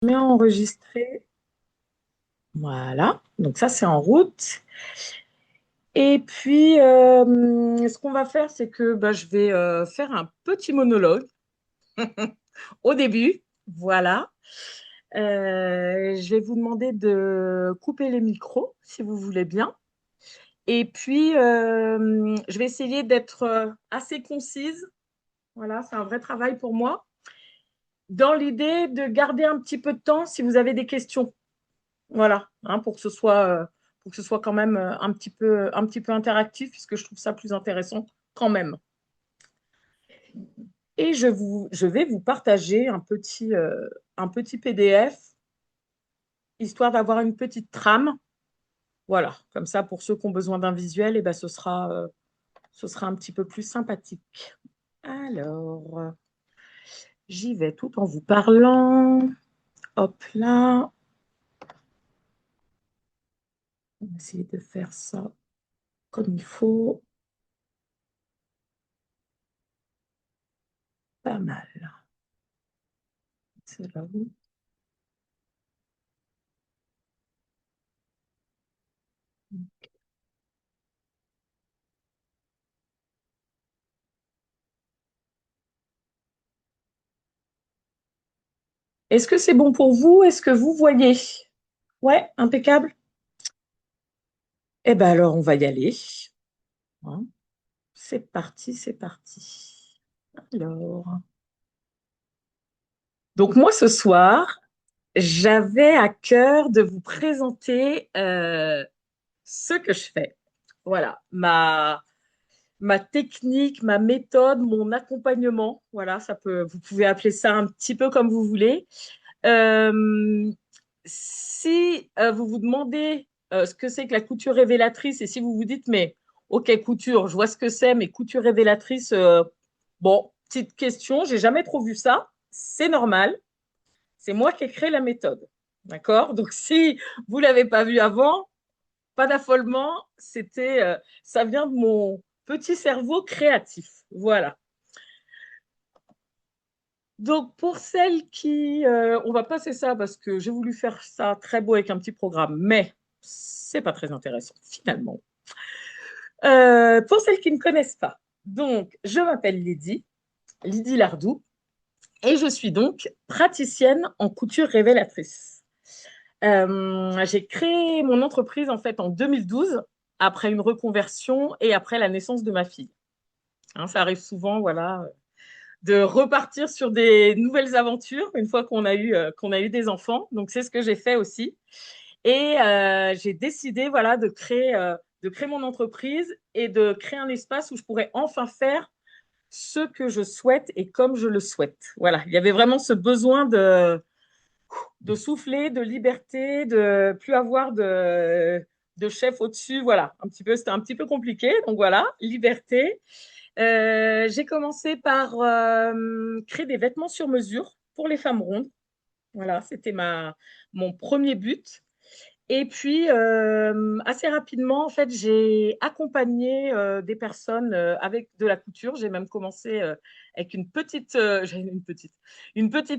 Je mets enregistrer. Voilà. Donc ça, c'est en route. Et puis, ce qu'on va faire, c'est que je vais faire un petit monologue au début. Voilà. Je vais vous demander de couper les micros, si vous voulez bien. Et puis, je vais essayer d'être assez concise. Voilà, c'est un vrai travail pour moi. Dans l'idée de garder un petit peu de temps si vous avez des questions. Voilà, hein, pour que ce soit quand même un petit peu interactif, puisque je trouve ça plus intéressant quand même. Et je vais vous partager un petit PDF, histoire d'avoir une petite trame. Voilà, comme ça, pour ceux qui ont besoin d'un visuel, eh ben, ce sera un petit peu plus sympathique. Alors, j'y vais tout en vous parlant. Hop là, on va essayer de faire ça comme il faut. Pas mal. C'est là où. Est-ce que c'est bon pour vous? Est-ce que vous voyez? Ouais, impeccable. Eh bien alors, on va y aller. Hein. C'est parti, c'est parti. Alors, donc moi ce soir, j'avais à cœur de vous présenter ce que je fais. Voilà, ma technique, ma méthode, mon accompagnement. Voilà, vous pouvez appeler ça un petit peu comme vous voulez. Euh, Si vous vous demandez ce que c'est que la couture révélatrice et si vous vous dites, mais ok, couture, je vois ce que c'est, mais couture révélatrice, bon, petite question, j'ai jamais trop vu ça. C'est normal. C'est moi qui ai créé la méthode. D'accord? Donc, si vous l'avez pas vu avant, pas d'affolement. Ça vient de mon petit cerveau créatif. Voilà. Donc, pour celles on va passer ça parce que j'ai voulu faire ça très beau avec un petit programme, mais c'est pas très intéressant finalement. Pour celles qui ne connaissent pas, donc, je m'appelle Lydie Lardou, et je suis donc praticienne en couture révélatrice. J'ai créé mon entreprise en fait en 2012, après une reconversion et après la naissance de ma fille. Hein, ça arrive souvent, voilà, de repartir sur des nouvelles aventures une fois qu'on a eu des enfants. Donc, c'est ce que j'ai fait aussi. Et j'ai décidé voilà, de créer mon entreprise et de créer un espace où je pourrais enfin faire ce que je souhaite et comme je le souhaite. Voilà, il y avait vraiment ce besoin de souffler, de liberté, de plus avoir de chef au-dessus. Voilà, c'était un petit peu compliqué. Donc voilà, liberté. J'ai commencé par créer des vêtements sur mesure pour les femmes rondes. Voilà, mon premier but. Et puis, assez rapidement, en fait, j'ai accompagné des personnes avec de la couture. J'ai même commencé avec une petite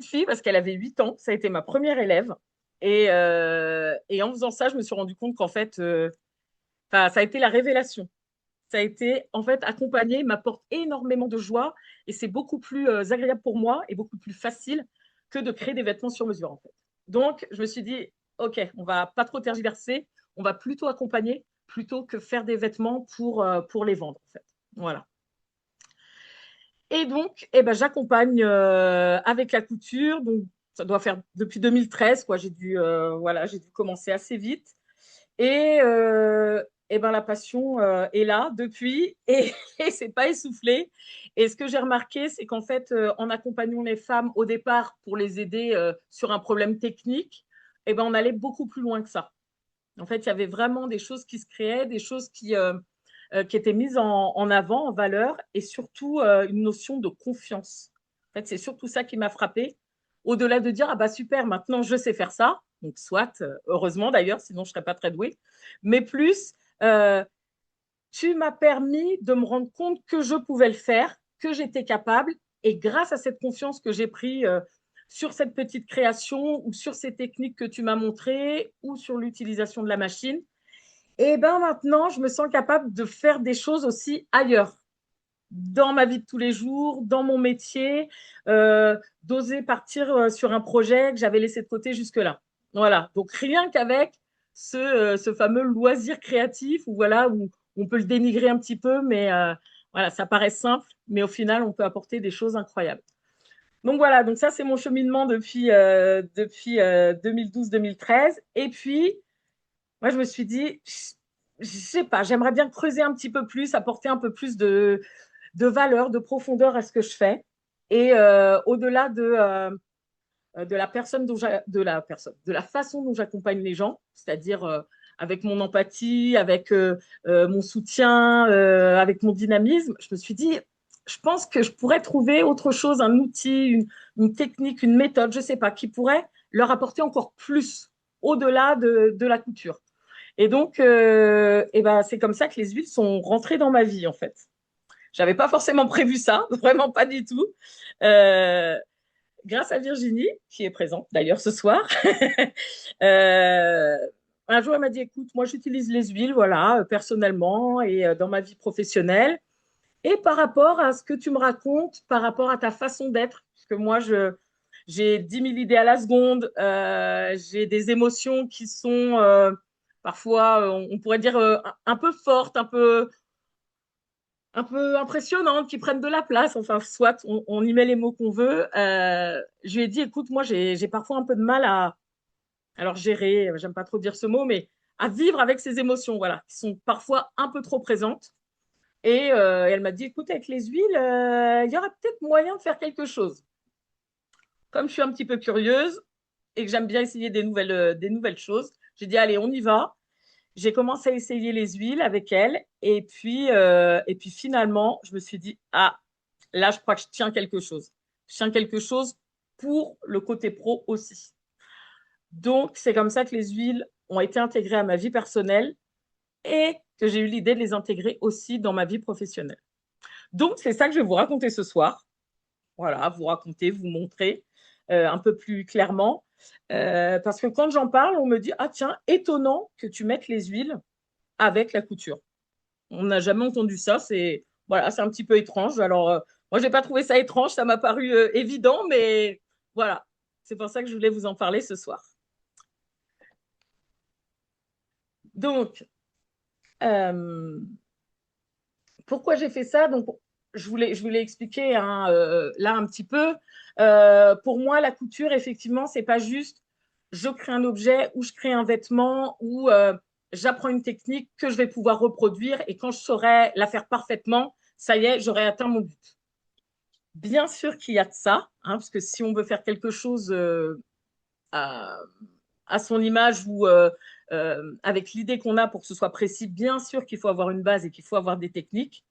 fille parce qu'elle avait 8 ans. Ça a été ma première élève. Et en faisant ça, je me suis rendu compte qu'en fait, ça a été la révélation. Ça a été, en fait, accompagner m'apporte énormément de joie et c'est beaucoup plus agréable pour moi et beaucoup plus facile que de créer des vêtements sur mesure, en fait. Donc, je me suis dit, OK, on va pas trop tergiverser, on va plutôt accompagner plutôt que faire des vêtements pour les vendre, en fait. Voilà. Et donc, j'accompagne avec la couture. Donc, ça doit faire depuis 2013, quoi. J'ai dû commencer assez vite. Et la passion est là depuis et c'est pas essoufflé. Et ce que j'ai remarqué, c'est qu'en fait, en accompagnant les femmes au départ pour les aider sur un problème technique, on allait beaucoup plus loin que ça. En fait, il y avait vraiment des choses qui se créaient, des choses qui étaient mises en avant, en valeur, et surtout une notion de confiance. En fait, c'est surtout ça qui m'a frappée. Au-delà de dire, ah bah super, maintenant je sais faire ça, donc soit, heureusement d'ailleurs, sinon je ne serais pas très douée, mais plus, euh, tu m'as permis de me rendre compte que je pouvais le faire, que j'étais capable, et grâce à cette confiance que j'ai pris sur cette petite création ou sur ces techniques que tu m'as montrées ou sur l'utilisation de la machine. Et ben maintenant, je me sens capable de faire des choses aussi ailleurs, dans ma vie de tous les jours, dans mon métier, d'oser partir sur un projet que j'avais laissé de côté jusque-là. Voilà. Donc rien qu'avec ce fameux loisir créatif où voilà où on peut le dénigrer un petit peu, mais voilà, ça paraît simple, mais au final, on peut apporter des choses incroyables. Donc voilà, donc ça c'est mon cheminement depuis 2012-2013. Et puis moi je me suis dit, je sais pas, j'aimerais bien creuser un petit peu plus, apporter un peu plus de valeur, de profondeur à ce que je fais. Et au-delà de la personne de la façon dont j'accompagne les gens, c'est-à-dire avec mon empathie, avec mon soutien, avec mon dynamisme, je me suis dit, je pense que je pourrais trouver autre chose, un outil, une technique, une méthode, je ne sais pas, qui pourrait leur apporter encore plus au-delà de la couture. Et donc, et ben, c'est comme ça que les huiles sont rentrées dans ma vie, en fait. J'avais pas forcément prévu ça, vraiment pas du tout. Euh, Grâce à Virginie, qui est présente d'ailleurs ce soir, euh, un jour elle m'a dit, écoute, moi j'utilise les huiles, voilà, personnellement et dans ma vie professionnelle. Et par rapport à ce que tu me racontes, par rapport à ta façon d'être, parce que moi j'ai 10 000 idées à la seconde, j'ai des émotions qui sont parfois, on pourrait dire, un peu fortes, un peu impressionnantes, qui prennent de la place. Enfin, soit on y met les mots qu'on veut. Je lui ai dit, écoute, moi, j'ai parfois un peu de mal à, alors gérer, j'aime pas trop dire ce mot, mais à vivre avec ces émotions, voilà, qui sont parfois un peu trop présentes. Et elle m'a dit, écoute, avec les huiles, il y aurait peut-être moyen de faire quelque chose. Comme je suis un petit peu curieuse et que j'aime bien essayer des nouvelles choses, j'ai dit, allez, on y va. J'ai commencé à essayer les huiles avec elle. Et puis finalement, je me suis dit, ah, là, je crois que je tiens quelque chose. Je tiens quelque chose pour le côté pro aussi. Donc, c'est comme ça que les huiles ont été intégrées à ma vie personnelle et que j'ai eu l'idée de les intégrer aussi dans ma vie professionnelle. Donc, c'est ça que je vais vous raconter ce soir. Voilà, vous raconter, vous montrer un peu plus clairement. Parce que quand j'en parle, on me dit, ah tiens, étonnant que tu mettes les huiles avec la couture. On n'a jamais entendu ça. C'est voilà, c'est un petit peu étrange. Alors, moi, j'ai pas trouvé ça étrange. Ça m'a paru évident, mais voilà. C'est pour ça que je voulais vous en parler ce soir. Donc, euh, pourquoi j'ai fait ça? Donc, je voulais expliquer hein, là un petit peu. Pour moi, la couture, effectivement, c'est pas juste je crée un objet ou je crée un vêtement ou j'apprends une technique que je vais pouvoir reproduire et quand je saurai la faire parfaitement, ça y est, j'aurai atteint mon but. Bien sûr qu'il y a de ça, hein, parce que si on veut faire quelque chose à, à, son image ou avec l'idée qu'on a pour que ce soit précis, bien sûr qu'il faut avoir une base et qu'il faut avoir des techniques.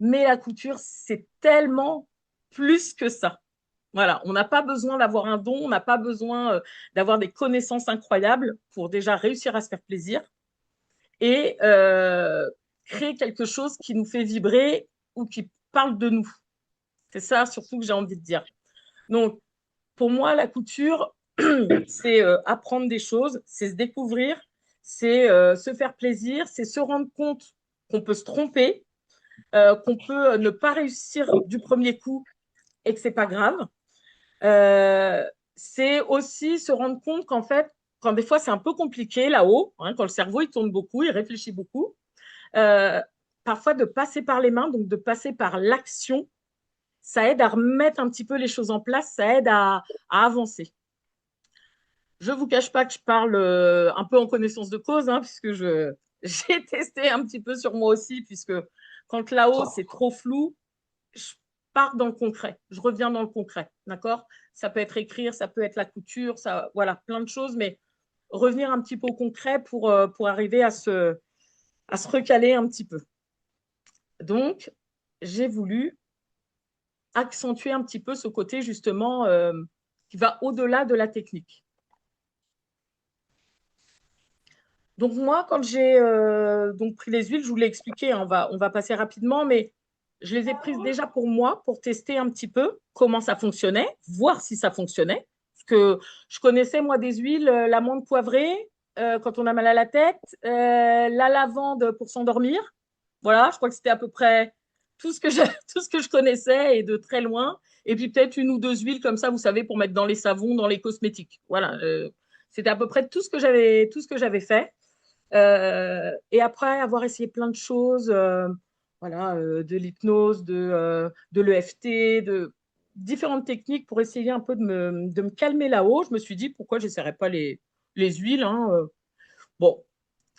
Mais la couture, c'est tellement plus que ça. Voilà, on n'a pas besoin d'avoir un don, on n'a pas besoin d'avoir des connaissances incroyables pour déjà réussir à se faire plaisir et créer quelque chose qui nous fait vibrer ou qui parle de nous. C'est ça surtout que j'ai envie de dire. Donc, pour moi, la couture, c'est apprendre des choses, c'est se découvrir, c'est se faire plaisir, c'est se rendre compte qu'on peut se tromper, qu'on peut ne pas réussir du premier coup et que c'est pas grave. Euh, c'est aussi se rendre compte qu'en fait, quand des fois c'est un peu compliqué là-haut, hein, quand le cerveau il tourne beaucoup, il réfléchit beaucoup, euh, parfois de passer par les mains, donc de passer par l'action, ça aide à remettre un petit peu les choses en place, ça aide à avancer. Je ne vous cache pas que je parle un peu en connaissance de cause, hein, puisque j'ai testé un petit peu sur moi aussi, puisque quand là-haut c'est trop flou, je pars dans le concret, je reviens dans le concret, d'accord? Ça peut être écrire, ça peut être la couture, ça, voilà, plein de choses, mais revenir un petit peu au concret pour arriver à se recaler un petit peu. Donc, j'ai voulu accentuer un petit peu ce côté justement qui va au-delà de la technique. Donc moi, quand j'ai donc pris les huiles, je vous l'ai expliqué, hein, on va passer rapidement, mais je les ai prises déjà pour moi, pour tester un petit peu comment ça fonctionnait, voir si ça fonctionnait. Parce que je connaissais, moi, des huiles, l'amande poivrée quand on a mal à la tête, la lavande pour s'endormir. Voilà, je crois que c'était à peu près tout ce que tout ce que je connaissais et de très loin. Et puis peut-être une ou deux huiles comme ça, vous savez, pour mettre dans les savons, dans les cosmétiques. Voilà, c'était à peu près tout ce que j'avais fait. Et après avoir essayé plein de choses, voilà, de l'hypnose, de l'EFT, de différentes techniques pour essayer un peu de me calmer là-haut, je me suis dit pourquoi je n'essaierais pas les huiles. Hein. Bon,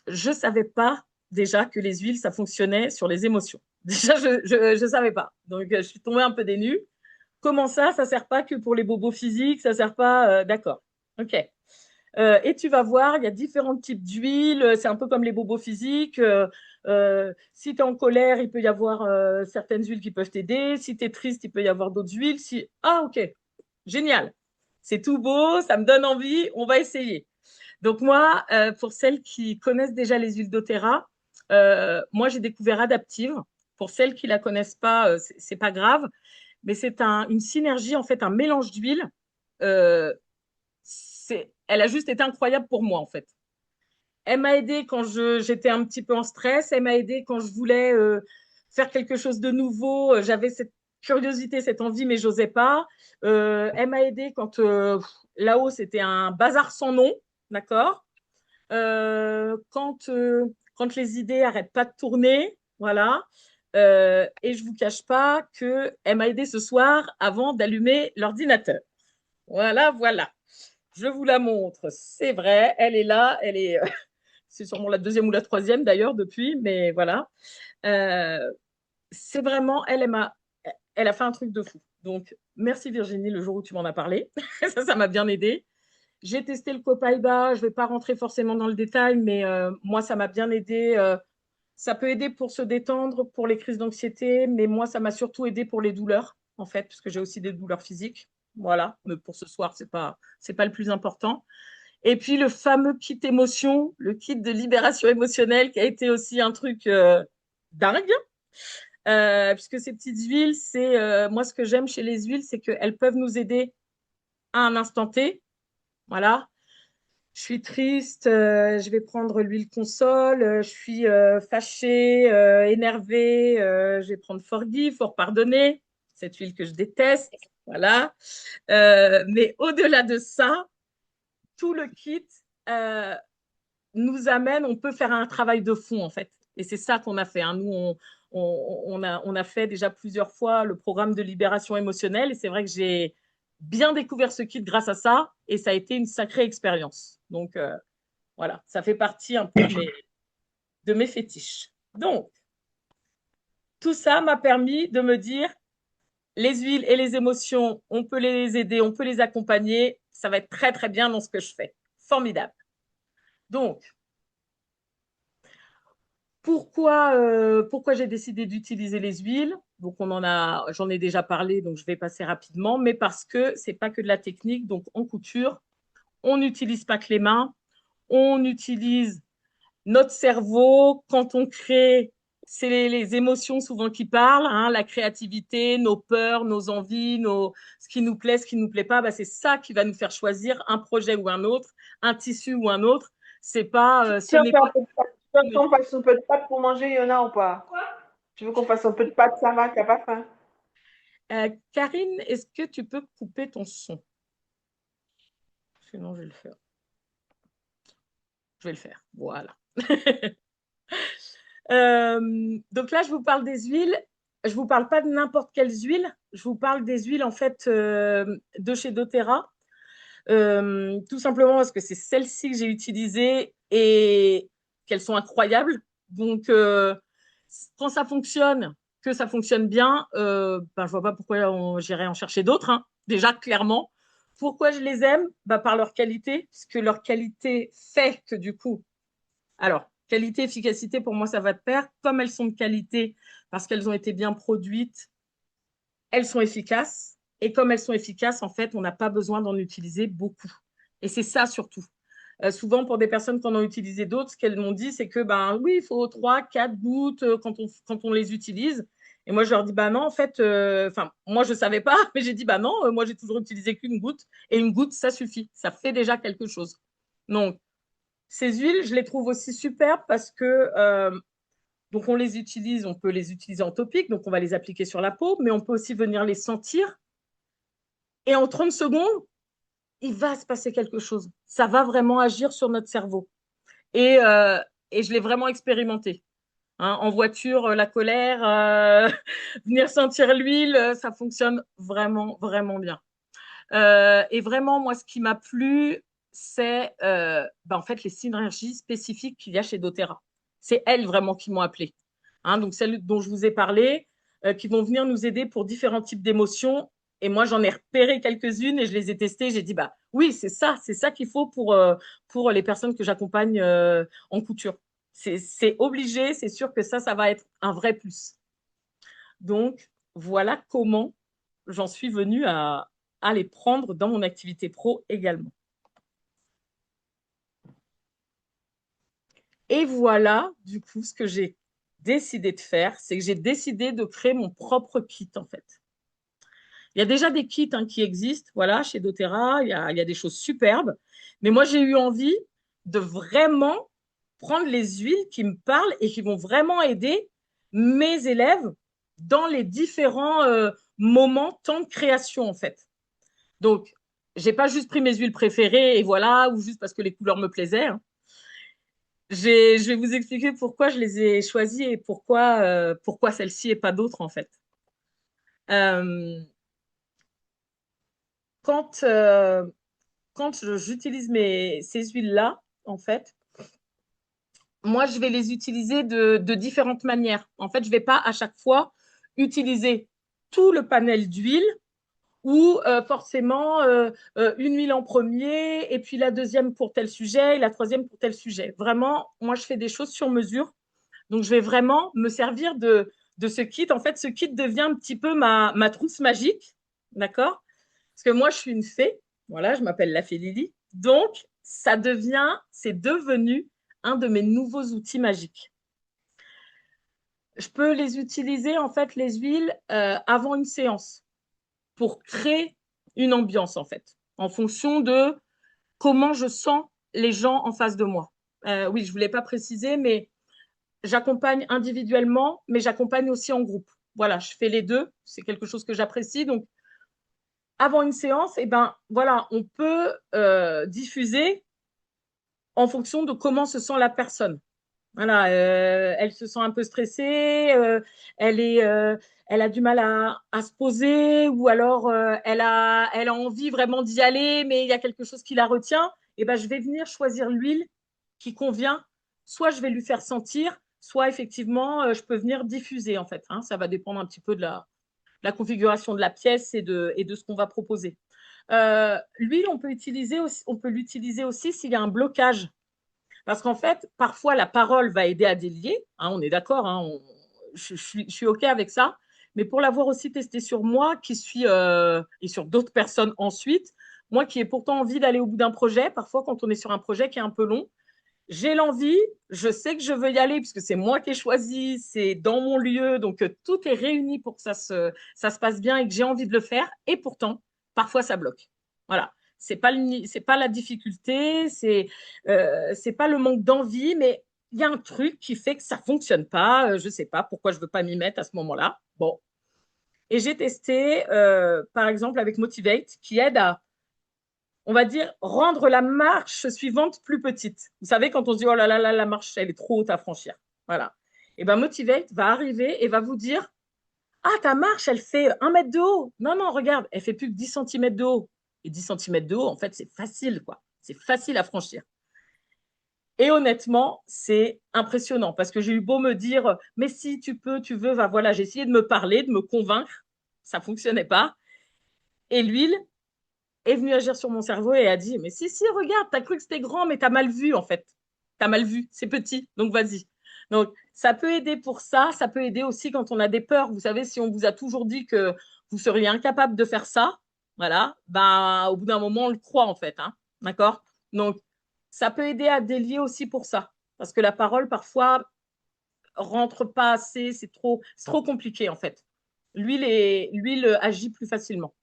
je ne savais pas déjà que les huiles, ça fonctionnait sur les émotions. Déjà, je ne savais pas. Donc, je suis tombée un peu des nues. Comment ça ne sert pas que pour les bobos physiques, ça ne sert pas. D'accord. OK. Et tu vas voir, il y a différents types d'huiles. C'est un peu comme les bobos physiques. Si tu es en colère, il peut y avoir certaines huiles qui peuvent t'aider. Si tu es triste, il peut y avoir d'autres huiles. Si... Ah, OK. Génial. C'est tout beau, ça me donne envie. On va essayer. Donc moi, pour celles qui connaissent déjà les huiles doTERRA, moi j'ai découvert Adaptive. Pour celles qui la connaissent pas, c'est pas grave, mais c'est une synergie en fait, un mélange d'huiles. Euh, elle a juste été incroyable pour moi en fait. Elle m'a aidée quand j'étais un petit peu en stress. Elle m'a aidée quand je voulais faire quelque chose de nouveau. J'avais cette curiosité, cette envie, mais j'osais pas. Elle m'a aidée quand là-haut c'était un bazar sans nom, d'accord. Quand les idées n'arrêtent pas de tourner, voilà. Et je ne vous cache pas qu'elle m'a aidé ce soir avant d'allumer l'ordinateur. Voilà, voilà. Je vous la montre. C'est vrai, elle est là. C'est sûrement la deuxième ou la troisième d'ailleurs depuis, mais voilà. Euh, c'est vraiment, elle a fait un truc de fou. Donc, merci Virginie le jour où tu m'en as parlé. Ça m'a bien aidé. J'ai testé le Copaiba, je ne vais pas rentrer forcément dans le détail, mais moi, ça m'a bien aidé. Ça peut aider pour se détendre, pour les crises d'anxiété, mais moi, ça m'a surtout aidé pour les douleurs, en fait, parce que j'ai aussi des douleurs physiques. Voilà, mais pour ce soir, c'est pas le plus important. Et puis, le fameux kit émotion, le kit de libération émotionnelle, qui a été aussi un truc dingue, puisque ces petites huiles, moi, ce que j'aime chez les huiles, c'est qu'elles peuvent nous aider à un instant T. Voilà, je suis triste, je vais prendre l'huile console, je suis fâchée, énervée, je vais prendre Forgive, pour pardonner, cette huile que je déteste, voilà. Mais au-delà de ça, tout le kit euh, nous amène, on peut faire un travail de fond en fait. Et c'est ça qu'on a fait. Hein. Nous, on a fait déjà plusieurs fois le programme de libération émotionnelle et c'est vrai que j'ai bien découvert ce kit grâce à ça et ça a été une sacrée expérience. Donc, voilà, ça fait partie un peu de mes fétiches. Donc, tout ça m'a permis de me dire, les huiles et les émotions, on peut les aider, on peut les accompagner. Ça va être très, très bien dans ce que je fais. Formidable. Donc, pourquoi j'ai décidé d'utiliser les huiles? Donc, j'en ai déjà parlé, donc je vais passer rapidement, mais parce que c'est pas que de la technique. Donc, en couture, on n'utilise pas que les mains, on utilise notre cerveau, quand on crée, c'est les émotions souvent qui parlent, hein, la créativité, nos peurs, nos envies, ce qui nous plaît, ce qui ne nous plaît pas, bah, c'est ça qui va nous faire choisir un projet ou un autre, un tissu ou un autre. C'est pas, ce Tiens, n'est pas. tu veux qu'on fasse un peu de pâtes pour manger, Yona, ou pas? Tu veux qu'on fasse un peu de pâtes, ça va, t'as pas faim? Karine, est-ce que tu peux couper ton son? Sinon, je vais le faire. Je vais le faire. Voilà. Donc là, je vous parle des huiles. Je vous parle pas de n'importe quelles huiles. Je vous parle des huiles en fait de chez doTERRA. Tout simplement parce que c'est celles-ci que j'ai utilisées et qu'elles sont incroyables. Donc, quand ça fonctionne, que ça fonctionne bien, ben, je vois pas pourquoi j'irais en chercher d'autres. Hein. Déjà, clairement. Pourquoi je les aime? Ben, par leur qualité, parce que leur qualité fait que du coup, alors, qualité, efficacité, pour moi, ça va de pair. Comme elles sont de qualité, parce qu'elles ont été bien produites, elles sont efficaces. Et comme elles sont efficaces, en fait, on n'a pas besoin d'en utiliser beaucoup. Et c'est ça surtout. Souvent, pour des personnes qui en ont utilisé d'autres, ce qu'elles m'ont dit, c'est que, ben oui, il faut 3, 4 gouttes quand on les utilise. Et moi, je leur dis, bah non, en fait, moi, je ne savais pas, mais j'ai dit, bah non, moi, j'ai toujours utilisé qu'une goutte. Et une goutte, ça suffit. Ça fait déjà quelque chose. Donc, ces huiles, je les trouve aussi superbes parce que, donc, on les utilise, on peut les utiliser en topique, donc on va les appliquer sur la peau, mais on peut aussi venir les sentir. Et en 30 secondes, il va se passer quelque chose. Ça va vraiment agir sur notre cerveau. Et, euh, et je l'ai vraiment expérimenté. Hein, en voiture, la colère, venir sentir l'huile, ça fonctionne vraiment, vraiment bien. Et vraiment, moi, ce qui m'a plu, c'est en fait les synergies spécifiques qu'il y a chez doTERRA. C'est elles vraiment qui m'ont appelé. Hein, donc celles dont je vous ai parlé, qui vont venir nous aider pour différents types d'émotions. Et moi, j'en ai repéré quelques-unes et je les ai testées. J'ai dit, bah oui, c'est ça qu'il faut pour les personnes que j'accompagne en couture. C'est obligé, c'est sûr que ça va être un vrai plus. Donc, voilà comment j'en suis venue à les prendre dans mon activité pro également. Et voilà, du coup, ce que j'ai décidé de faire, c'est que j'ai décidé de créer mon propre kit, en fait. Il y a déjà des kits qui existent, voilà, chez doTERRA, il y a des choses superbes. Mais moi, j'ai eu envie de vraiment prendre les huiles qui me parlent et qui vont vraiment aider mes élèves dans les différents moments, temps de création, en fait. Donc, j'ai pas juste pris mes huiles préférées et voilà, ou juste parce que les couleurs me plaisaient. Hein. Je vais vous expliquer pourquoi je les ai choisies et pourquoi celle-ci et pas d'autres, en fait. Euh, quand quand j'utilise ces huiles-là, en fait, moi, je vais les utiliser de différentes manières. En fait, je ne vais pas à chaque fois utiliser tout le panel d'huile ou forcément une huile en premier et puis la deuxième pour tel sujet et la troisième pour tel sujet. Vraiment, moi, je fais des choses sur mesure. Donc, je vais vraiment me servir de ce kit. En fait, ce kit devient un petit peu ma trousse magique. D'accord? Parce que moi, je suis une fée. Voilà, je m'appelle la fée Lily. Donc, c'est devenu un de mes nouveaux outils magiques. Je peux les utiliser, en fait, les huiles, avant une séance pour créer une ambiance, en fait, en fonction de comment je sens les gens en face de moi. Oui, je ne voulais pas préciser, mais j'accompagne individuellement, mais j'accompagne aussi en groupe. Voilà, je fais les deux. C'est quelque chose que j'apprécie. Donc, avant une séance, eh ben, voilà, on peut diffuser en fonction de comment se sent la personne. Voilà, elle se sent un peu stressée, elle a du mal à se poser, ou alors elle a envie vraiment d'y aller, mais il y a quelque chose qui la retient. Et ben, je vais venir choisir l'huile qui convient. Soit je vais lui faire sentir, soit effectivement, je peux venir diffuser en fait. Hein. Ça va dépendre un petit peu de la configuration de la pièce et de ce qu'on va proposer. L'huile, on peut l'utiliser aussi s'il y a un blocage. Parce qu'en fait, parfois, la parole va aider à délier. Hein, on est d'accord, hein, je suis OK avec ça. Mais pour l'avoir aussi testé sur moi, et sur d'autres personnes ensuite, moi qui ai pourtant envie d'aller au bout d'un projet, parfois quand on est sur un projet qui est un peu long, j'ai l'envie, je sais que je veux y aller puisque c'est moi qui ai choisi, c'est dans mon lieu, donc tout est réuni pour que ça se passe bien et que j'ai envie de le faire. Et pourtant, parfois, ça bloque. Voilà. C'est pas la difficulté, c'est pas le manque d'envie, mais il y a un truc qui fait que ça fonctionne pas. Je sais pas pourquoi je veux pas m'y mettre à ce moment-là. Bon. Et j'ai testé, par exemple, avec Motivate, qui aide à on va dire, rendre la marche suivante plus petite. Vous savez, quand on se dit, oh là là, là la marche, elle est trop haute à franchir. Voilà. Et bien, Motivate va arriver et va vous dire, ah, ta marche, elle fait 1 mètre de haut. Non, non, regarde, elle fait plus que 10 centimètres de haut. Et 10 centimètres de haut, en fait, c'est facile, quoi. C'est facile à franchir. Et honnêtement, c'est impressionnant parce que j'ai eu beau me dire, mais si tu peux, tu veux, va voilà, j'ai essayé de me parler, de me convaincre. Ça fonctionnait pas. Et l'huile, est venue agir sur mon cerveau et a dit, mais si, regarde, t'as cru que c'était grand, mais t'as mal vu, en fait. T'as mal vu, c'est petit, donc vas-y. Donc, ça peut aider pour ça peut aider aussi quand on a des peurs. Vous savez, si on vous a toujours dit que vous seriez incapable de faire ça, voilà, bah, au bout d'un moment, on le croit, en fait. Hein, d'accord. Donc, ça peut aider à délier aussi pour ça. Parce que la parole, parfois, rentre pas assez, c'est trop compliqué en fait. L'huile agit plus facilement.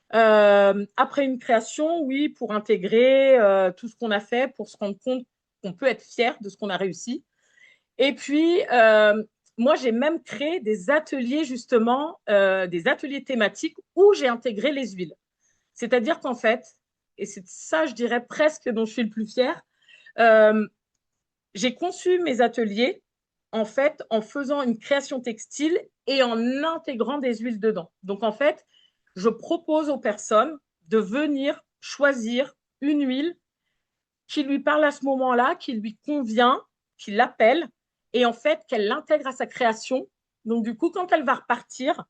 Après une création, oui, pour intégrer tout ce qu'on a fait, pour se rendre compte qu'on peut être fier de ce qu'on a réussi. Et puis, moi, j'ai même créé des ateliers, justement, des ateliers thématiques où j'ai intégré les huiles. C'est-à-dire qu'en fait, et c'est ça, je dirais presque dont je suis le plus fière, euh, j'ai conçu mes ateliers en fait en faisant une création textile et en intégrant des huiles dedans. Donc en fait, je propose aux personnes de venir choisir une huile qui lui parle à ce moment-là, qui lui convient, qui l'appelle et en fait qu'elle l'intègre à sa création. Donc du coup, quand elle va repartir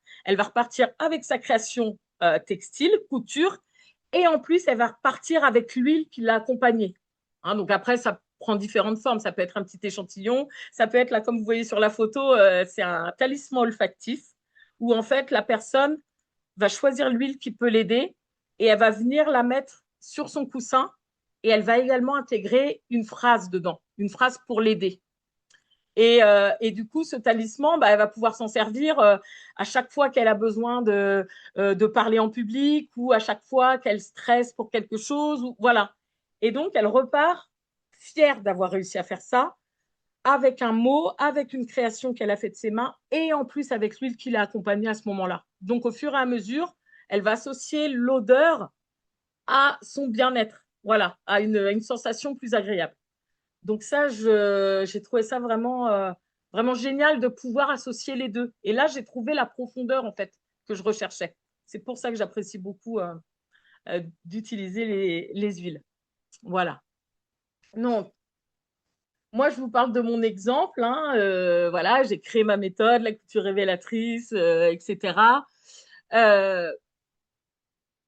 avec sa création textile, couture, et en plus, elle va repartir avec l'huile qui l'a accompagnée. Hein, donc après, ça prend différentes formes. Ça peut être un petit échantillon, ça peut être là, comme vous voyez sur la photo, c'est un talisman olfactif où en fait la personne va choisir l'huile qui peut l'aider et elle va venir la mettre sur son coussin et elle va également intégrer une phrase dedans, une phrase pour l'aider. Et du coup, ce talisman, bah, elle va pouvoir s'en servir à chaque fois qu'elle a besoin de parler en public ou à chaque fois qu'elle stresse pour quelque chose. Ou, voilà. Et donc, elle repart fière d'avoir réussi à faire ça avec un mot, avec une création qu'elle a faite de ses mains et en plus avec l'huile qui l'a accompagnée à ce moment-là. Donc, au fur et à mesure, elle va associer l'odeur à son bien-être, voilà, à une sensation plus agréable. Donc ça, j'ai trouvé ça vraiment, vraiment génial de pouvoir associer les deux. Et là, j'ai trouvé la profondeur, en fait, que je recherchais. C'est pour ça que j'apprécie beaucoup d'utiliser les huiles. Voilà. Non, moi, je vous parle de mon exemple. Hein, voilà, j'ai créé ma méthode, la couture révélatrice, etc. Euh,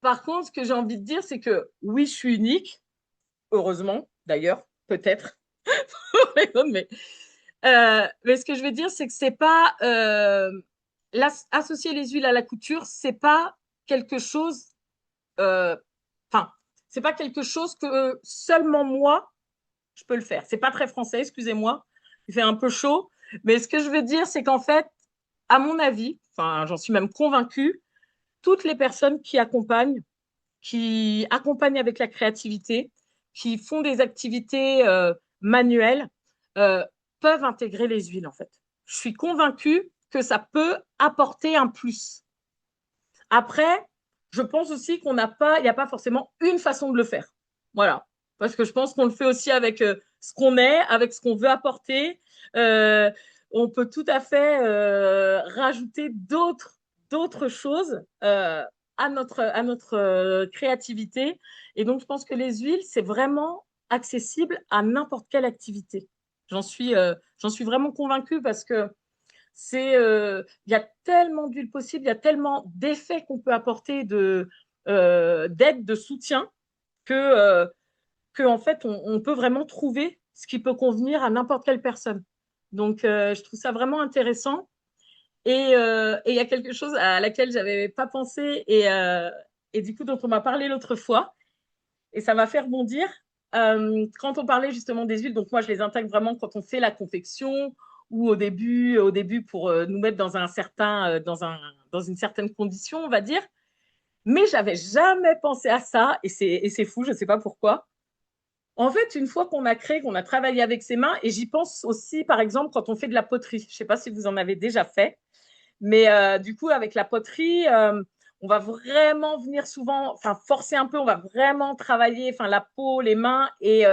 Par contre, ce que j'ai envie de dire, c'est que oui, je suis unique, heureusement, d'ailleurs, peut-être, mais ce que je veux dire, c'est que c'est pas associer les huiles à la couture, c'est pas quelque chose, euh, enfin, c'est pas quelque chose que seulement moi je peux le faire. C'est pas très français, excusez-moi, il fait un peu chaud, mais ce que je veux dire, c'est qu'en fait, à mon avis, enfin, j'en suis même convaincue, toutes les personnes qui accompagnent avec la créativité, qui font des activités manuelles, euh, peuvent intégrer les huiles, en fait. Je suis convaincue que ça peut apporter un plus. Après, je pense aussi qu'on n'a pas, il n'y a pas forcément une façon de le faire. Voilà. Parce que je pense qu'on le fait aussi avec ce qu'on est, avec ce qu'on veut apporter. Euh, on peut tout à fait rajouter d'autres choses à notre créativité. Et donc, je pense que les huiles, c'est vraiment accessible à n'importe quelle activité. J'en suis vraiment convaincue parce que il y a tellement d'huile possible, il y a tellement d'effets qu'on peut apporter d'aide, de soutien que en fait, on peut vraiment trouver ce qui peut convenir à n'importe quelle personne. Donc, je trouve ça vraiment intéressant. Et il y a quelque chose à laquelle j'avais pas pensé et du coup dont on m'a parlé l'autre fois et ça m'a fait rebondir. Quand on parlait justement des huiles, donc moi je les intègre vraiment quand on fait la confection ou au début pour nous mettre dans dans une certaine condition, on va dire. Mais j'avais jamais pensé à ça et c'est fou, je sais pas pourquoi. En fait, une fois qu'on a créé, qu'on a travaillé avec ses mains, et j'y pense aussi, par exemple, quand on fait de la poterie. Je sais pas si vous en avez déjà fait. Mais du coup, avec la poterie, on va vraiment venir souvent, enfin forcer un peu, on va vraiment travailler, enfin la peau, les mains et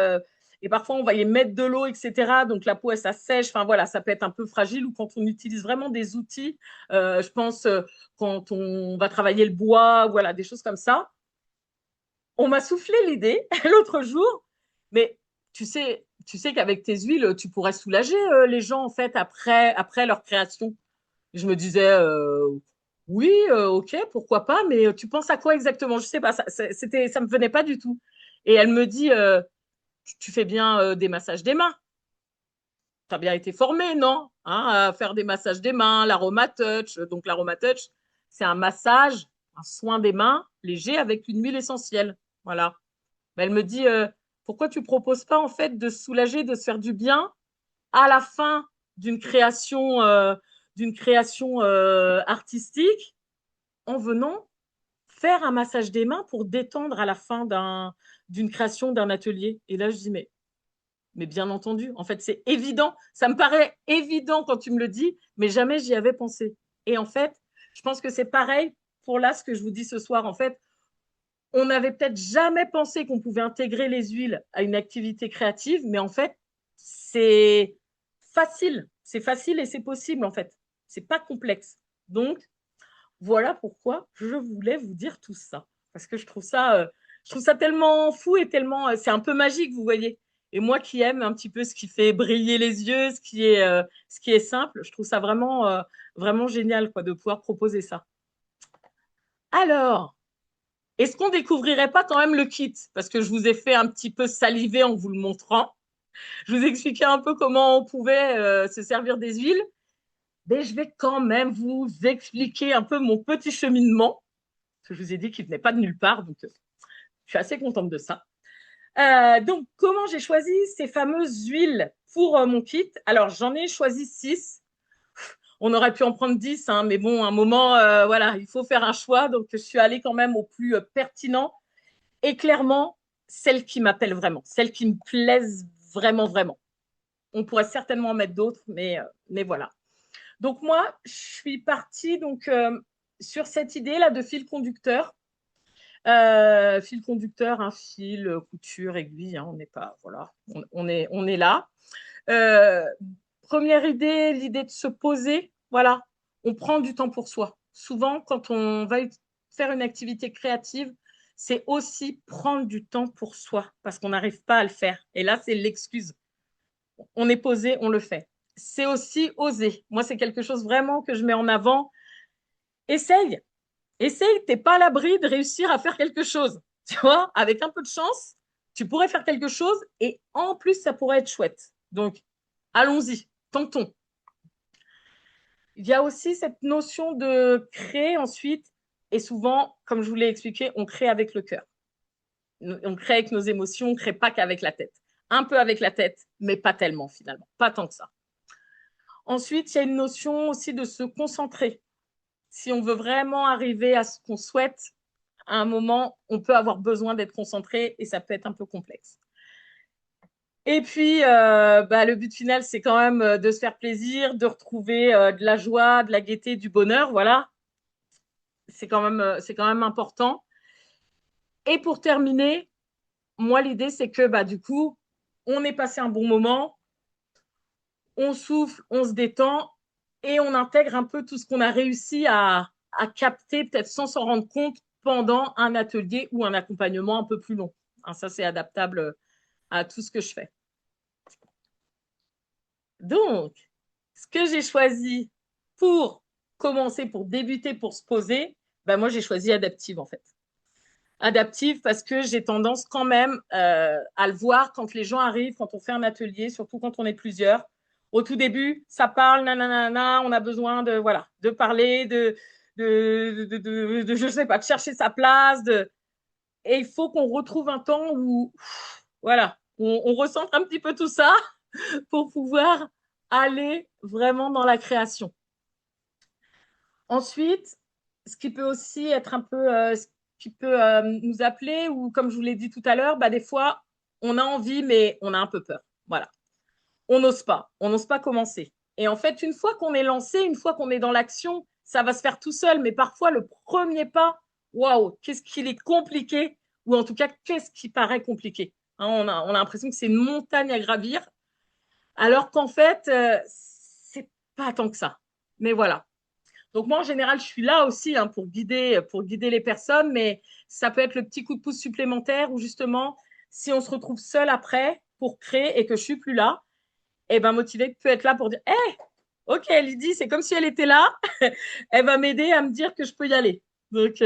parfois on va y mettre de l'eau, etc. Donc la peau elle s'assèche, enfin voilà, ça peut être un peu fragile ou quand on utilise vraiment des outils, je pense quand on va travailler le bois, voilà des choses comme ça. On m'a soufflé l'idée l'autre jour, mais tu sais qu'avec tes huiles, tu pourrais soulager les gens en fait après leur création. Je me disais, oui, ok, pourquoi pas, mais tu penses à quoi exactement? Je sais pas, ça me venait pas du tout. Et elle me dit, tu fais bien des massages des mains. Tu as bien été formé, non? Hein, à faire des massages des mains, l'aroma touch. Donc l'aroma touch, c'est un massage, un soin des mains léger avec une huile essentielle. Voilà. Mais elle me dit, pourquoi tu proposes pas en fait de se soulager, de se faire du bien à la fin d'une création, artistique en venant faire un massage des mains pour détendre à la fin d'une création d'un atelier. Et là, je dis, mais bien entendu, en fait, c'est évident. Ça me paraît évident quand tu me le dis, mais jamais j'y avais pensé. Et en fait, je pense que c'est pareil pour là, ce que je vous dis ce soir. En fait, on n'avait peut-être jamais pensé qu'on pouvait intégrer les huiles à une activité créative, mais en fait, c'est facile. C'est facile et c'est possible, en fait. C'est pas complexe. Donc, voilà pourquoi je voulais vous dire tout ça. Parce que je trouve ça tellement fou et tellement, c'est un peu magique, vous voyez. Et moi qui aime un petit peu ce qui fait briller les yeux, ce qui est simple, je trouve ça vraiment, vraiment génial, quoi, de pouvoir proposer ça. Alors, est-ce qu'on découvrirait pas quand même le kit? Parce que je vous ai fait un petit peu saliver en vous le montrant. Je vous ai expliqué un peu comment on pouvait se servir des huiles. Mais je vais quand même vous expliquer un peu mon petit cheminement. Parce que je vous ai dit qu'il ne venait pas de nulle part, donc je suis assez contente de ça. Donc, comment j'ai choisi ces fameuses huiles pour mon kit? Alors, j'en ai choisi 6. On aurait pu en prendre 10, hein, mais bon, à un moment, voilà, il faut faire un choix. Donc, je suis allée quand même au plus pertinent et clairement, celle qui m'appelle vraiment, celle qui me plaise vraiment, vraiment. On pourrait certainement en mettre d'autres, mais voilà. Donc moi, je suis partie donc, sur cette idée-là de fil conducteur. Fil conducteur, un fil, couture, aiguille, hein, on n'est pas, voilà, on est là. Euh, Première idée, l'idée de se poser, voilà, on prend du temps pour soi. Souvent, quand on va faire une activité créative, c'est aussi prendre du temps pour soi parce qu'on n'arrive pas à le faire. Et là, c'est l'excuse. On est posé, on le fait. C'est aussi oser. Moi, c'est quelque chose vraiment que je mets en avant. Essaye, essaye, t'es pas à l'abri de réussir à faire quelque chose. Tu vois, avec un peu de chance, tu pourrais faire quelque chose et en plus, ça pourrait être chouette. Donc, allons-y, tentons. Il y a aussi cette notion de créer ensuite, et souvent, comme je vous l'ai expliqué, on crée avec le cœur. On crée avec nos émotions, on ne crée pas qu'avec la tête. Un peu avec la tête, mais pas tellement finalement, pas tant que ça. Ensuite, il y a une notion aussi de se concentrer. Si on veut vraiment arriver à ce qu'on souhaite, à un moment, on peut avoir besoin d'être concentré et ça peut être un peu complexe. Et puis, le but final, c'est quand même de se faire plaisir, de retrouver de la joie, de la gaieté, du bonheur. Voilà, c'est quand même important. Et pour terminer, moi, l'idée, c'est que du coup, on est passé un bon moment, on souffle, on se détend et on intègre un peu tout ce qu'on a réussi à capter, peut-être sans s'en rendre compte, pendant un atelier ou un accompagnement un peu plus long. Hein, ça, c'est adaptable à tout ce que je fais. Donc, ce que j'ai choisi pour commencer, pour débuter, pour se poser, moi, j'ai choisi adaptive, en fait. Adaptive parce que j'ai tendance quand même à le voir quand les gens arrivent, quand on fait un atelier, surtout quand on est plusieurs. Au tout début, ça parle, nanana, on a besoin de, voilà, de parler, je sais pas, de chercher sa place. Et il faut qu'on retrouve un temps où, voilà, on recentre un petit peu tout ça pour pouvoir aller vraiment dans la création. Ensuite, ce qui peut aussi être un peu, ce qui peut nous appeler, ou comme je vous l'ai dit tout à l'heure, des fois, on a envie, mais on a un peu peur. Voilà. On n'ose pas commencer. Et en fait, une fois qu'on est lancé, une fois qu'on est dans l'action, ça va se faire tout seul. Mais parfois, le premier pas, waouh, qu'est-ce qu'il est compliqué, ou en tout cas, qu'est-ce qui paraît compliqué. Hein, on a l'impression que c'est une montagne à gravir, alors qu'en fait, c'est pas tant que ça. Mais voilà. Donc moi, en général, je suis là aussi pour guider les personnes, mais ça peut être le petit coup de pouce supplémentaire où justement, si on se retrouve seul après pour créer et que je suis plus là, motivée peut être là pour dire, hey, ok, Lydie, c'est comme si elle était là, elle va m'aider à me dire que je peux y aller. Donc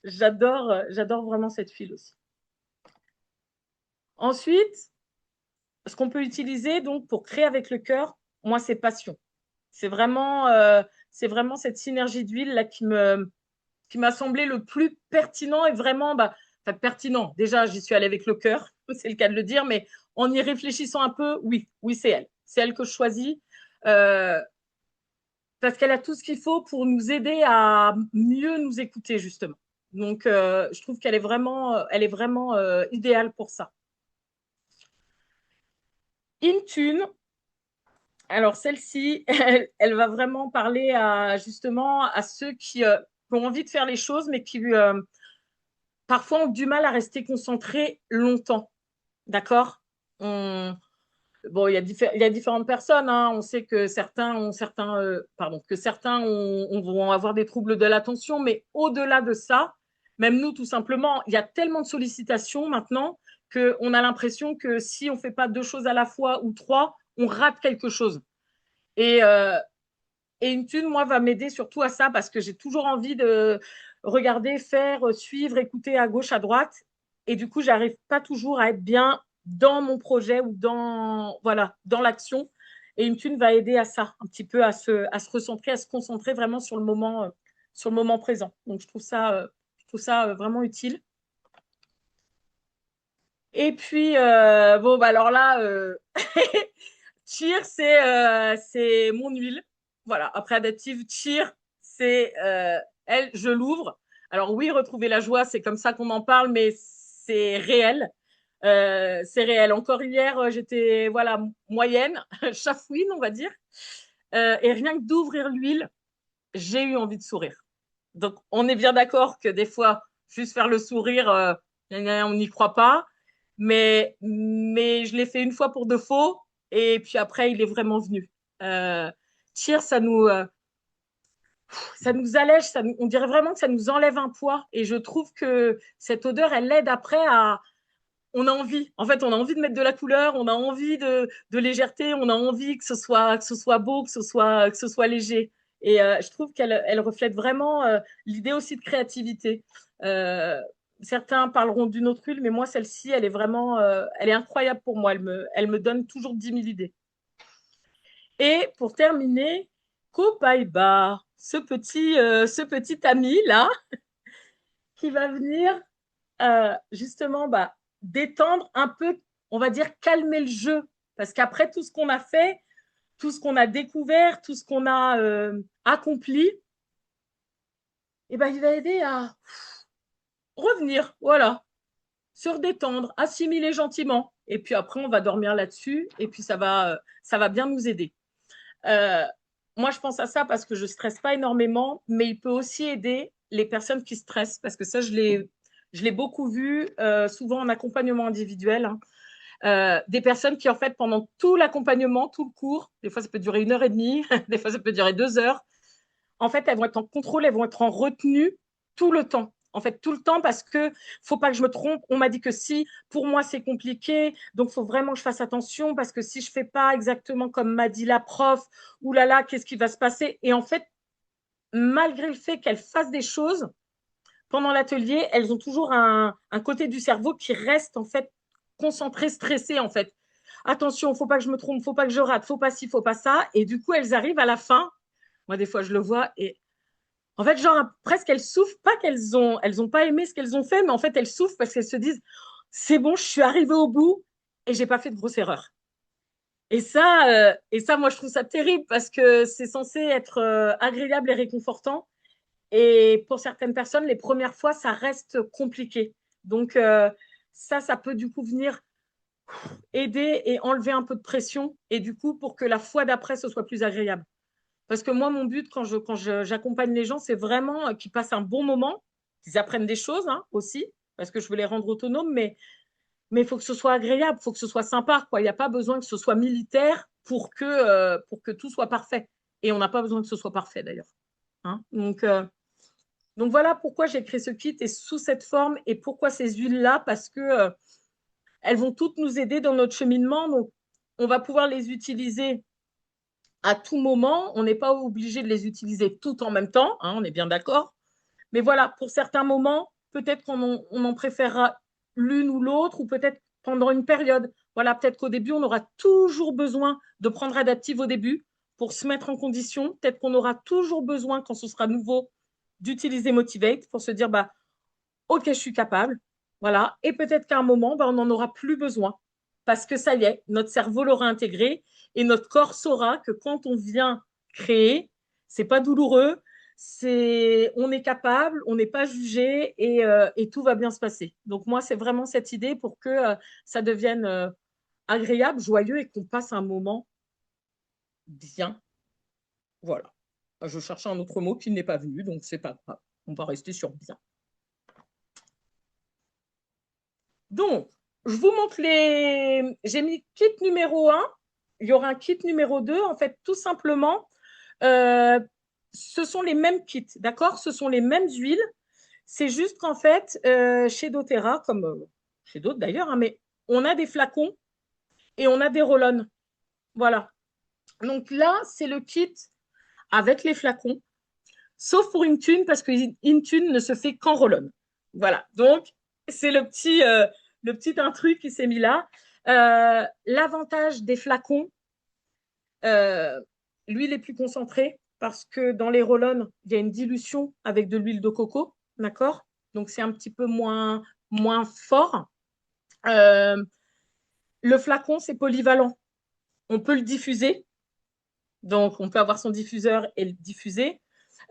j'adore vraiment cette file aussi. Ensuite, ce qu'on peut utiliser donc pour créer avec le cœur, moi, c'est passion. C'est vraiment cette synergie d'huile là qui m'a semblé le plus pertinent et vraiment pertinent. Déjà, j'y suis allée avec le cœur, c'est le cas de le dire, mais en y réfléchissant un peu, oui, c'est elle. C'est elle que je choisis. euh, parce qu'elle a tout ce qu'il faut pour nous aider à mieux nous écouter, justement. Donc, je trouve qu'elle elle est vraiment idéale pour ça. Intune, alors celle-ci, elle va vraiment parler justement à ceux qui ont envie de faire les choses, mais qui parfois ont du mal à rester concentrés longtemps. D'accord? On, Bon, il y a différentes personnes, hein. On sait que certains vont avoir des troubles de l'attention, mais au-delà de ça, même nous, tout simplement, il y a tellement de sollicitations maintenant qu'on a l'impression que si on ne fait pas deux choses à la fois ou trois, on rate quelque chose. Et, euh, et une thune, moi, va m'aider surtout à ça parce que j'ai toujours envie de regarder, faire, suivre, écouter à gauche, à droite. Et du coup, j'arrive pas toujours à être bien dans mon projet ou voilà, dans l'action. Et une thune va aider à ça, un petit peu à se recentrer, à se concentrer vraiment sur le moment présent. Donc, je trouve ça vraiment utile. Et puis, bon, bah alors là, Cheer, c'est mon huile. Voilà, après Adaptive, Cheer, c'est elle, je l'ouvre. Alors oui, retrouver la joie, c'est comme ça qu'on en parle, mais c'est réel. C'est réel. Encore hier, j'étais voilà moyenne, chafouine, on va dire. Et rien que d'ouvrir l'huile, j'ai eu envie de sourire. Donc, on est bien d'accord que des fois, juste faire le sourire, on n'y croit pas. Mais je l'ai fait une fois pour de faux. Et puis après, il est vraiment venu. Euh, Cheer, ça nous allège. On dirait vraiment que ça nous enlève un poids. Et je trouve que cette odeur, elle aide après à. On a envie. En fait, on a envie de mettre de la couleur. On a envie de légèreté. On a envie que ce soit beau, que ce soit léger. Et je trouve elle reflète vraiment l'idée aussi de créativité. Euh, Certains parleront d'une autre huile, mais moi, celle-ci, elle est vraiment, elle est incroyable pour moi. Elle me donne toujours 10 000 idées. Et pour terminer, Copaiba, ce petit ami-là, qui va venir justement bah, détendre un peu, on va dire calmer le jeu. Parce qu'après tout ce qu'on a fait, tout ce qu'on a découvert, tout ce qu'on a accompli, et ben, il va aider à revenir, voilà, se redétendre, assimiler gentiment. Et puis après, on va dormir là-dessus et puis ça va bien nous aider. Euh, Moi, je pense à ça parce que je ne stresse pas énormément, mais il peut aussi aider les personnes qui stressent parce que ça, je l'ai beaucoup vu, souvent en accompagnement individuel. Hein. Des personnes qui, en fait, pendant tout l'accompagnement, tout le cours, des fois ça peut durer 1 heure et demie, des fois ça peut durer 2 heures, en fait, elles vont être en contrôle, elles vont être en retenue tout le temps. En fait, tout le temps parce que faut pas que je me trompe. On m'a dit que si, pour moi, c'est compliqué. Donc, faut vraiment que je fasse attention parce que si je fais pas exactement comme m'a dit la prof, oulala, qu'est-ce qui va se passer? Et en fait, malgré le fait qu'elles fassent des choses pendant l'atelier, elles ont toujours un côté du cerveau qui reste en fait concentré, stressé en fait. Attention, faut pas que je me trompe, faut pas que je rate, faut pas ci, faut pas ça. Et du coup, elles arrivent à la fin. Moi, des fois, je le vois et en fait, genre, presque elles souffrent, pas elles ont pas aimé ce qu'elles ont fait, mais en fait, elles souffrent parce qu'elles se disent, c'est bon, je suis arrivée au bout et j'ai pas fait de grosse erreur. Et ça, moi, je trouve ça terrible parce que c'est censé être agréable et réconfortant. Et pour certaines personnes, les premières fois, ça reste compliqué. Donc, ça peut du coup venir aider et enlever un peu de pression et du coup, pour que la fois d'après, ce soit plus agréable. Parce que moi, mon but j'accompagne les gens, c'est vraiment qu'ils passent un bon moment, qu'ils apprennent des choses hein, aussi, parce que je veux les rendre autonomes, mais il faut que ce soit agréable, il faut que ce soit sympa. Quoi. Il n'y a pas besoin que ce soit militaire pour que tout soit parfait. Et on n'a pas besoin que ce soit parfait d'ailleurs. Hein. Donc voilà pourquoi j'ai créé ce kit et sous cette forme et pourquoi ces huiles-là, parce que elles vont toutes nous aider dans notre cheminement. Donc on va pouvoir les utiliser à tout moment. On n'est pas obligé de les utiliser toutes en même temps, hein, on est bien d'accord. Mais voilà, pour certains moments, peut-être on en préférera l'une ou l'autre, ou peut-être pendant une période. Voilà, peut-être qu'au début, on aura toujours besoin de prendre Adaptive au début pour se mettre en condition. Peut-être qu'on aura toujours besoin, quand ce sera nouveau, d'utiliser Motivate pour se dire, bah, OK, je suis capable. Voilà. Et peut-être qu'à un moment, bah, on n'en aura plus besoin parce que ça y est, notre cerveau l'aura intégré et notre corps saura que quand on vient créer, c'est pas douloureux, on est capable, on n'est pas jugé et tout va bien se passer. Donc moi, c'est vraiment cette idée pour que ça devienne agréable, joyeux et qu'on passe un moment bien. Voilà. Je cherchais un autre mot qui n'est pas venu, donc c'est pas grave. On va rester sur bien. Donc, je vous montre les. J'ai mis kit numéro 1. Il y aura un kit numéro 2. En fait, tout simplement, ce sont les mêmes kits, d'accord? Ce sont les mêmes huiles. C'est juste qu'en fait, chez doTERRA, comme chez d'autres d'ailleurs, hein, mais on a des flacons et on a des roll-on. Voilà. Donc là, c'est le kit avec les flacons, sauf pour Intune, parce que Intune ne se fait qu'en roll-on. Voilà. Donc, c'est le petit intrus qui s'est mis là. L'avantage des flacons, l'huile est plus concentrée parce que dans les roll-on, il y a une dilution avec de l'huile de coco, d'accord? Donc, c'est un petit peu moins fort. Le flacon, c'est polyvalent. On peut le diffuser. Donc, on peut avoir son diffuseur et le diffuser.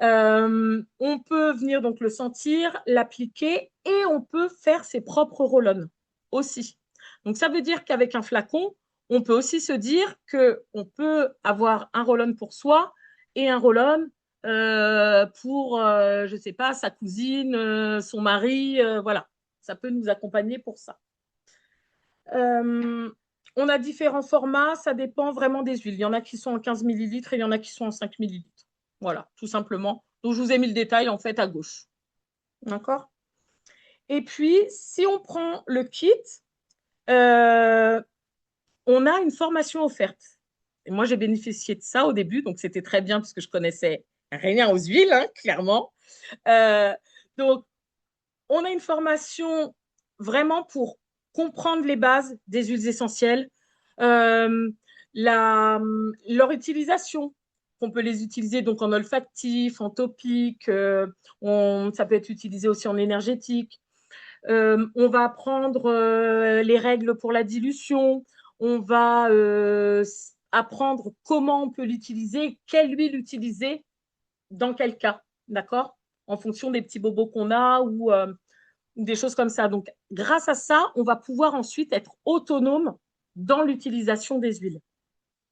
On peut venir donc le sentir, l'appliquer et on peut faire ses propres roll-on aussi. Donc, ça veut dire qu'avec un flacon, on peut aussi se dire qu'on peut avoir un roll-on pour soi et un roll-on pour, je ne sais pas, sa cousine, son mari. Voilà, ça peut nous accompagner pour ça. On a différents formats, ça dépend vraiment des huiles. Il y en a qui sont en 15 millilitres et il y en a qui sont en 5 millilitres. Voilà, tout simplement. Donc, je vous ai mis le détail en fait à gauche. D'accord? Et puis, si on prend le kit, on a une formation offerte. Et moi, j'ai bénéficié de ça au début, donc c'était très bien parce que je connaissais rien aux huiles, hein, clairement. Donc, on a une formation vraiment pour comprendre les bases des huiles essentielles, euh, leur utilisation, qu'on peut les utiliser donc en olfactif, en topique, ça peut être utilisé aussi en énergétique. On va apprendre les règles pour la dilution, on va apprendre comment on peut l'utiliser, quelle huile utiliser, dans quel cas, d'accord? En fonction des petits bobos qu'on a ou des choses comme ça. Donc, grâce à ça, on va pouvoir ensuite être autonome dans l'utilisation des huiles.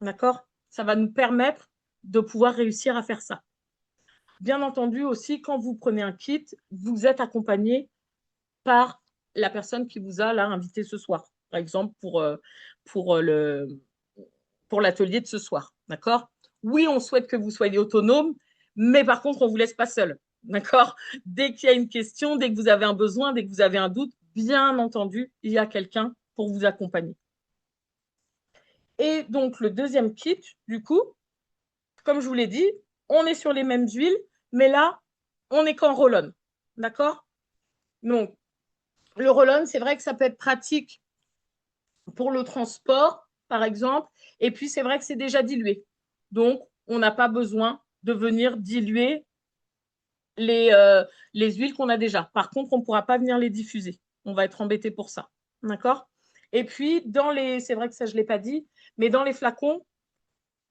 D'accord? Ça va nous permettre de pouvoir réussir à faire ça. Bien entendu aussi, quand vous prenez un kit, vous êtes accompagné par la personne qui vous a là invité ce soir, par exemple pour l'atelier de ce soir. D'accord? Oui, on souhaite que vous soyez autonome, mais par contre, on ne vous laisse pas seul. D'accord? Dès qu'il y a une question, dès que vous avez un besoin, dès que vous avez un doute, bien entendu, il y a quelqu'un pour vous accompagner. Et donc, le deuxième kit, du coup, comme je vous l'ai dit, on est sur les mêmes huiles, mais là, on est qu'en roll-on. D'accord? Donc, le roll-on, c'est vrai que ça peut être pratique pour le transport, par exemple, et puis c'est vrai que c'est déjà dilué. Donc, on n'a pas besoin de venir diluer les huiles qu'on a déjà. Par contre, on ne pourra pas venir les diffuser. On va être embêté pour ça. D'accord? Et puis, c'est vrai que ça, je ne l'ai pas dit, mais dans les flacons,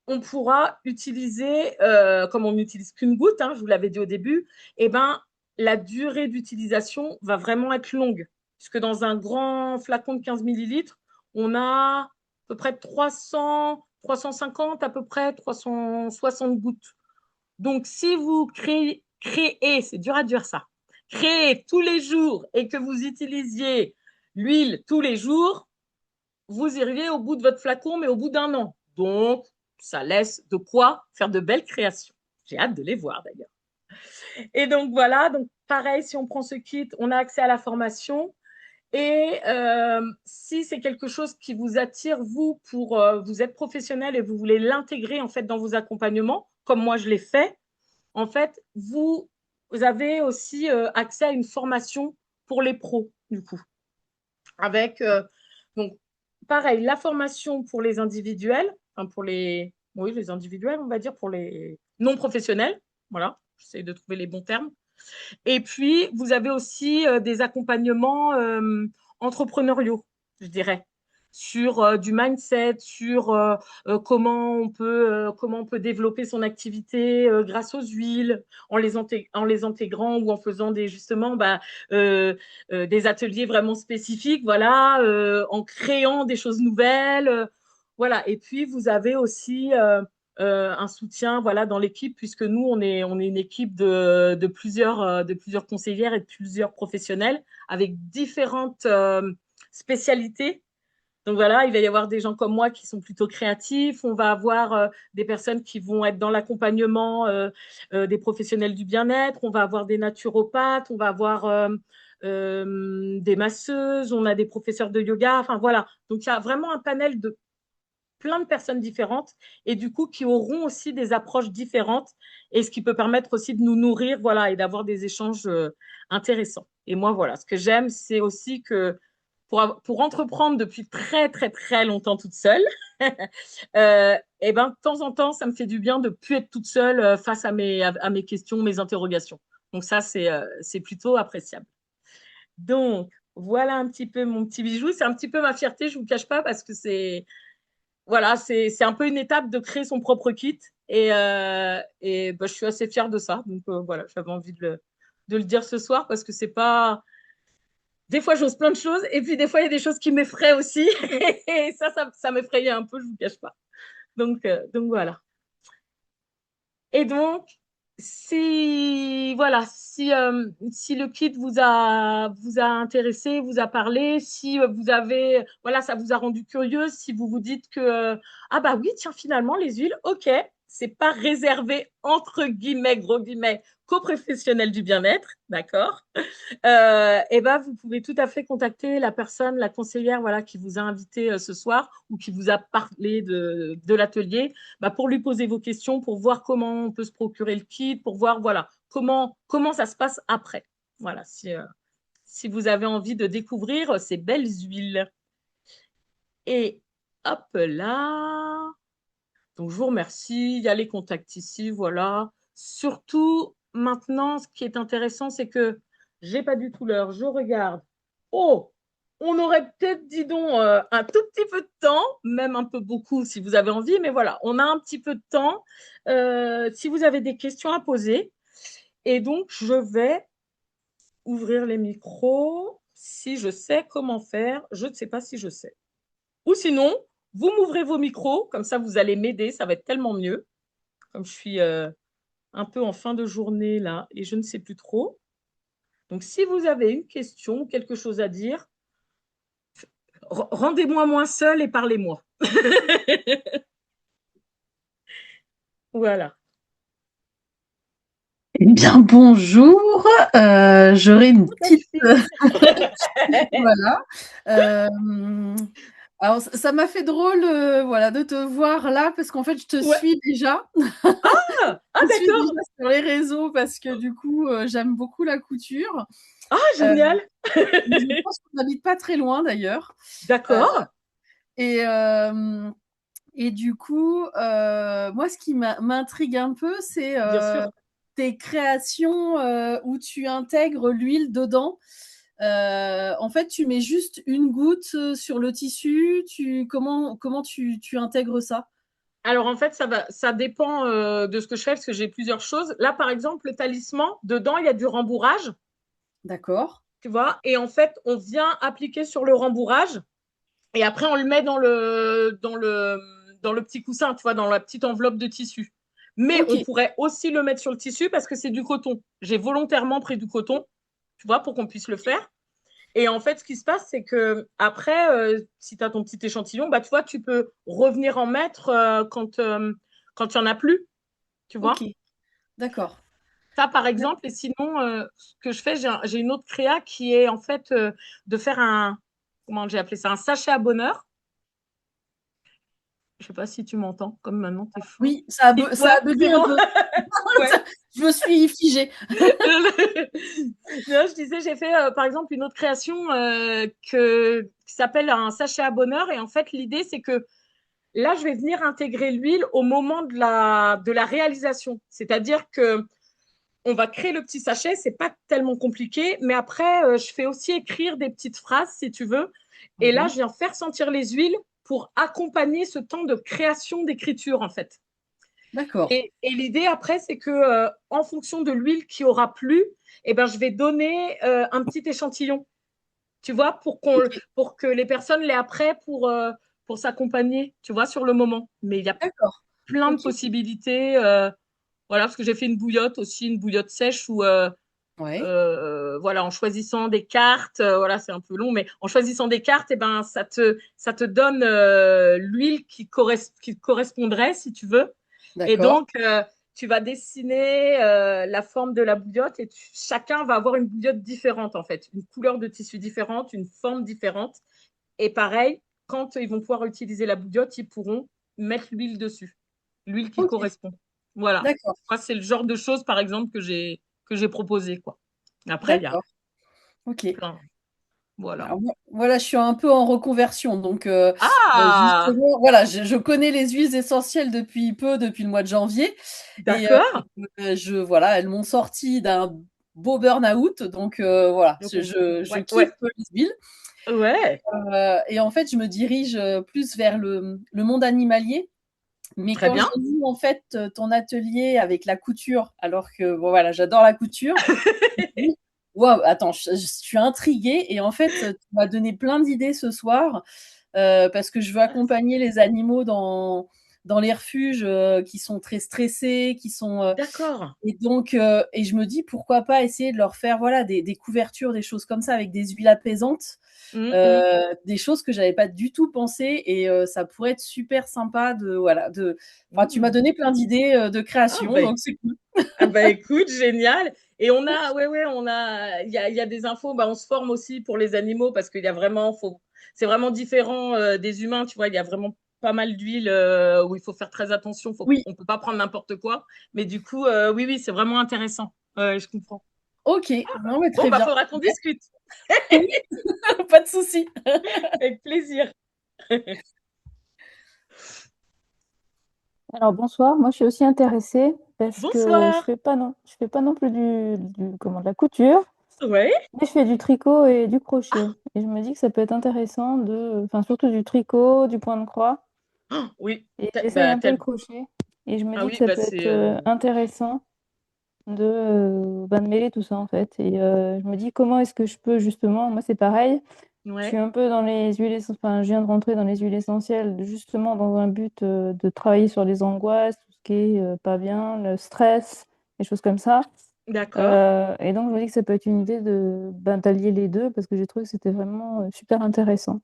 on pourra utiliser, comme on n'utilise qu'une goutte, hein, je vous l'avais dit au début, eh ben, la durée d'utilisation va vraiment être longue. Puisque dans un grand flacon de 15 millilitres, on a à peu près 350, à peu près 360 gouttes. Donc, si vous créez, c'est dur à dire ça, créez tous les jours et que vous utilisiez l'huile tous les jours, vous iriez au bout de votre flacon, mais au bout d'un an. Donc, ça laisse de quoi faire de belles créations. J'ai hâte de les voir d'ailleurs. Et donc voilà, donc pareil, si on prend ce kit, on a accès à la formation. Et si c'est quelque chose qui vous attire, vous, pour vous êtes professionnel et vous voulez l'intégrer en fait dans vos accompagnements, comme moi je l'ai fait, en fait, vous avez aussi accès à une formation pour les pros, du coup. Avec, donc, pareil, la formation pour les individuels, enfin les individuels, on va dire, pour les non professionnels. Voilà, j'essaie de trouver les bons termes. Et puis, vous avez aussi des accompagnements entrepreneuriaux, je dirais. sur du mindset, sur comment on peut développer son activité grâce aux huiles, en les intégrant ou en faisant justement des ateliers vraiment spécifiques, voilà, en créant des choses nouvelles. Voilà. Et puis, vous avez aussi un soutien voilà, dans l'équipe, puisque nous, on est une équipe de plusieurs conseillères et de plusieurs professionnels avec différentes spécialités. Donc voilà, il va y avoir des gens comme moi qui sont plutôt créatifs, on va avoir des personnes qui vont être dans l'accompagnement des professionnels du bien-être, on va avoir des naturopathes, on va avoir des masseuses, on a des professeurs de yoga, enfin voilà. Donc il y a vraiment un panel de plein de personnes différentes et du coup qui auront aussi des approches différentes et ce qui peut permettre aussi de nous nourrir voilà, et d'avoir des échanges intéressants. Et moi, voilà, ce que j'aime, c'est aussi que pour entreprendre depuis très, très, très longtemps toute seule, et ben, de temps en temps, ça me fait du bien de ne plus être toute seule face à mes questions, mes interrogations. Donc ça, c'est plutôt appréciable. Donc, voilà un petit peu mon petit bijou. C'est un petit peu ma fierté, je ne vous cache pas, parce que voilà, c'est un peu une étape de créer son propre kit. Et bah, je suis assez fière de ça. Donc voilà, j'avais envie de le dire ce soir parce que c'est pas. Des fois, j'ose plein de choses. Et puis des fois, il y a des choses qui m'effraient aussi. Et ça m'effrayait un peu, je ne vous cache pas. Donc voilà. Et donc, si le kit vous a intéressé, vous a parlé, si vous avez, voilà, ça vous a rendu curieux, si vous vous dites que, ah bah oui, tiens, finalement, les huiles, ok, c'est pas réservé, entre guillemets, gros guillemets, qu'aux professionnels du bien-être, d'accord? Et ben, vous pouvez tout à fait contacter la personne, la conseillère voilà, qui vous a invité ce soir ou qui vous a parlé de l'atelier bah, pour lui poser vos questions, pour voir comment on peut se procurer le kit, pour voir voilà, comment ça se passe après. Voilà, si vous avez envie de découvrir ces belles huiles. Et hop là. Donc, je vous remercie. Il y a les contacts ici, voilà. Surtout, maintenant, ce qui est intéressant, c'est que j'ai pas du tout l'heure. Je regarde. Oh, on aurait peut-être, dis donc, un tout petit peu de temps, même un peu beaucoup si vous avez envie, mais voilà, on a un petit peu de temps. Si vous avez des questions à poser. Et donc, je vais ouvrir les micros. Si je sais comment faire, je ne sais pas si je sais. Ou sinon, vous m'ouvrez vos micros, comme ça vous allez m'aider, ça va être tellement mieux. Comme je suis un peu en fin de journée là et je ne sais plus trop. Donc, si vous avez une question ou quelque chose à dire, rendez-moi moins seul et parlez-moi. Voilà. Eh bien, bonjour. J'aurais une petite. Voilà. Alors, ça m'a fait drôle, voilà, de te voir là, parce qu'en fait, je te Ouais. suis déjà. Je suis D'accord. déjà sur les réseaux parce que du coup, j'aime beaucoup la couture. Ah, Euh, génial. je pense qu'on n'habite pas très loin d'ailleurs. Euh, D'accord. et, euh, et du coup, moi, ce qui m'intrigue un peu, c'est Bien sûr. tes créations où tu intègres l'huile dedans. En fait, tu mets juste une goutte sur le tissu. Comment tu intègres ça? Alors, en fait, ça dépend de ce que je fais parce que j'ai plusieurs choses. Là, par exemple, le talisman, dedans, il y a du rembourrage, D'accord. tu vois, et en fait, on vient appliquer sur le rembourrage. Et après, on le met dans le petit coussin, tu vois, dans la petite enveloppe de tissu. Mais Ok, on pourrait aussi le mettre sur le tissu parce que c'est du coton. J'ai volontairement pris du coton, tu vois, pour qu'on puisse le faire. Et en fait, ce qui se passe, c'est que après, si tu as ton petit échantillon, bah, tu vois, tu peux revenir en mettre quand il n'y en a plus, tu ok, vois. d'accord. Ça, par exemple, et sinon, ce que je fais, j'ai une autre créa qui est en fait de faire comment j'ai appelé ça, un sachet à bonheur. Je sais pas si tu m'entends, comme maintenant tu es flou. Oui, ça Ouais, a bugué c'est un bon. peu. Ouais. Je me suis figée. Non, je disais, j'ai fait par exemple une autre création qui s'appelle un sachet à bonheur. Et en fait, l'idée, c'est que là, je vais venir intégrer l'huile au moment de la réalisation. C'est-à-dire que on va créer le petit sachet, c'est pas tellement compliqué, mais après, je fais aussi écrire des petites phrases, si tu veux. Et là, je viens faire sentir les huiles pour accompagner ce temps de création d'écriture, en fait. D'accord. Et l'idée après, c'est que en fonction de l'huile qui aura plu, eh ben, je vais donner un petit échantillon, tu vois, pour que les personnes l'aient après pour s'accompagner, tu vois, sur le moment. Mais il y a D'accord. plein de Ok. possibilités. Voilà, parce que j'ai fait une bouillotte aussi, une bouillotte sèche où Ouais. voilà, en choisissant des cartes, voilà, c'est un peu long, mais en choisissant des cartes, eh ben, ça te donne l'huile qui correspondrait, si tu veux. Et D'accord. donc, tu vas dessiner la forme de la bouillotte et chacun va avoir une bouillotte différente, en fait, une couleur de tissu différente, une forme différente. Et pareil, quand ils vont pouvoir utiliser la bouillotte, ils pourront mettre l'huile dessus, l'huile qui Ok. correspond. Voilà. D'accord. Moi, c'est le genre de choses, par exemple, que j'ai proposé, quoi. Après, il y a D'accord. Ok. plein. Voilà. Alors voilà, je suis un peu en reconversion, donc Ah, justement, voilà, je connais les huiles essentielles depuis peu, depuis le mois de janvier, et d'accord. voilà, elles m'ont sorti d'un beau burn-out, donc voilà, Donc, je ouais, kiffe ouais, les huiles, ouais. et en fait, je me dirige plus vers le monde animalier. Mais Très quand bien. j'ai vu en fait ton atelier avec la couture, alors que bon, voilà, j'adore la couture, wow, attends, je suis intriguée et en fait, tu m'as donné plein d'idées ce soir parce que je veux accompagner les animaux dans les refuges qui sont très stressés, qui sont D'accord. et donc et je me dis pourquoi pas essayer de leur faire voilà des couvertures, des choses comme ça avec des huiles apaisantes, Mm, mm. des choses que j'avais pas du tout pensé et ça pourrait être super sympa de voilà de. Enfin, tu m'as Mm. donné plein d'idées de Ah, création, bah, donc c'est cool. ah bah écoute, génial. Et on a, ouais, ouais, il y a des infos. Bah, on se forme aussi pour les animaux parce qu'il y a vraiment, c'est vraiment différent des humains. Tu vois, il y a vraiment pas mal d'huile où il faut faire très attention. Oui, On peut pas prendre n'importe quoi. Mais du coup, oui, oui, c'est vraiment intéressant. Ouais, je comprends. ok, non mais Bon, très bah, bien. faudra qu'on discute. Oui, pas de souci. Avec plaisir. Alors bonsoir, moi je suis aussi intéressée parce que Bonsoir. je fais pas non plus de la couture, Ouais. mais je fais du tricot et du crochet. Et je me dis que ça peut être intéressant enfin surtout du tricot, du point de croix. Oh, oui. Et j'essaye Bah, un peu le crochet. Et je me ah dis que oui, ça bah peut être c'est. intéressant de mêler tout ça en fait. Et je me dis comment est-ce que je peux justement, moi c'est pareil, je suis Ouais. un peu dans les huiles essentielles, enfin je viens de rentrer dans les huiles essentielles justement dans un but de travailler sur les angoisses, tout ce qui est pas bien, le stress, des choses comme ça. D'accord. Et donc je me dis que ça peut être une idée d'allier les deux parce que j'ai trouvé que c'était vraiment super intéressant.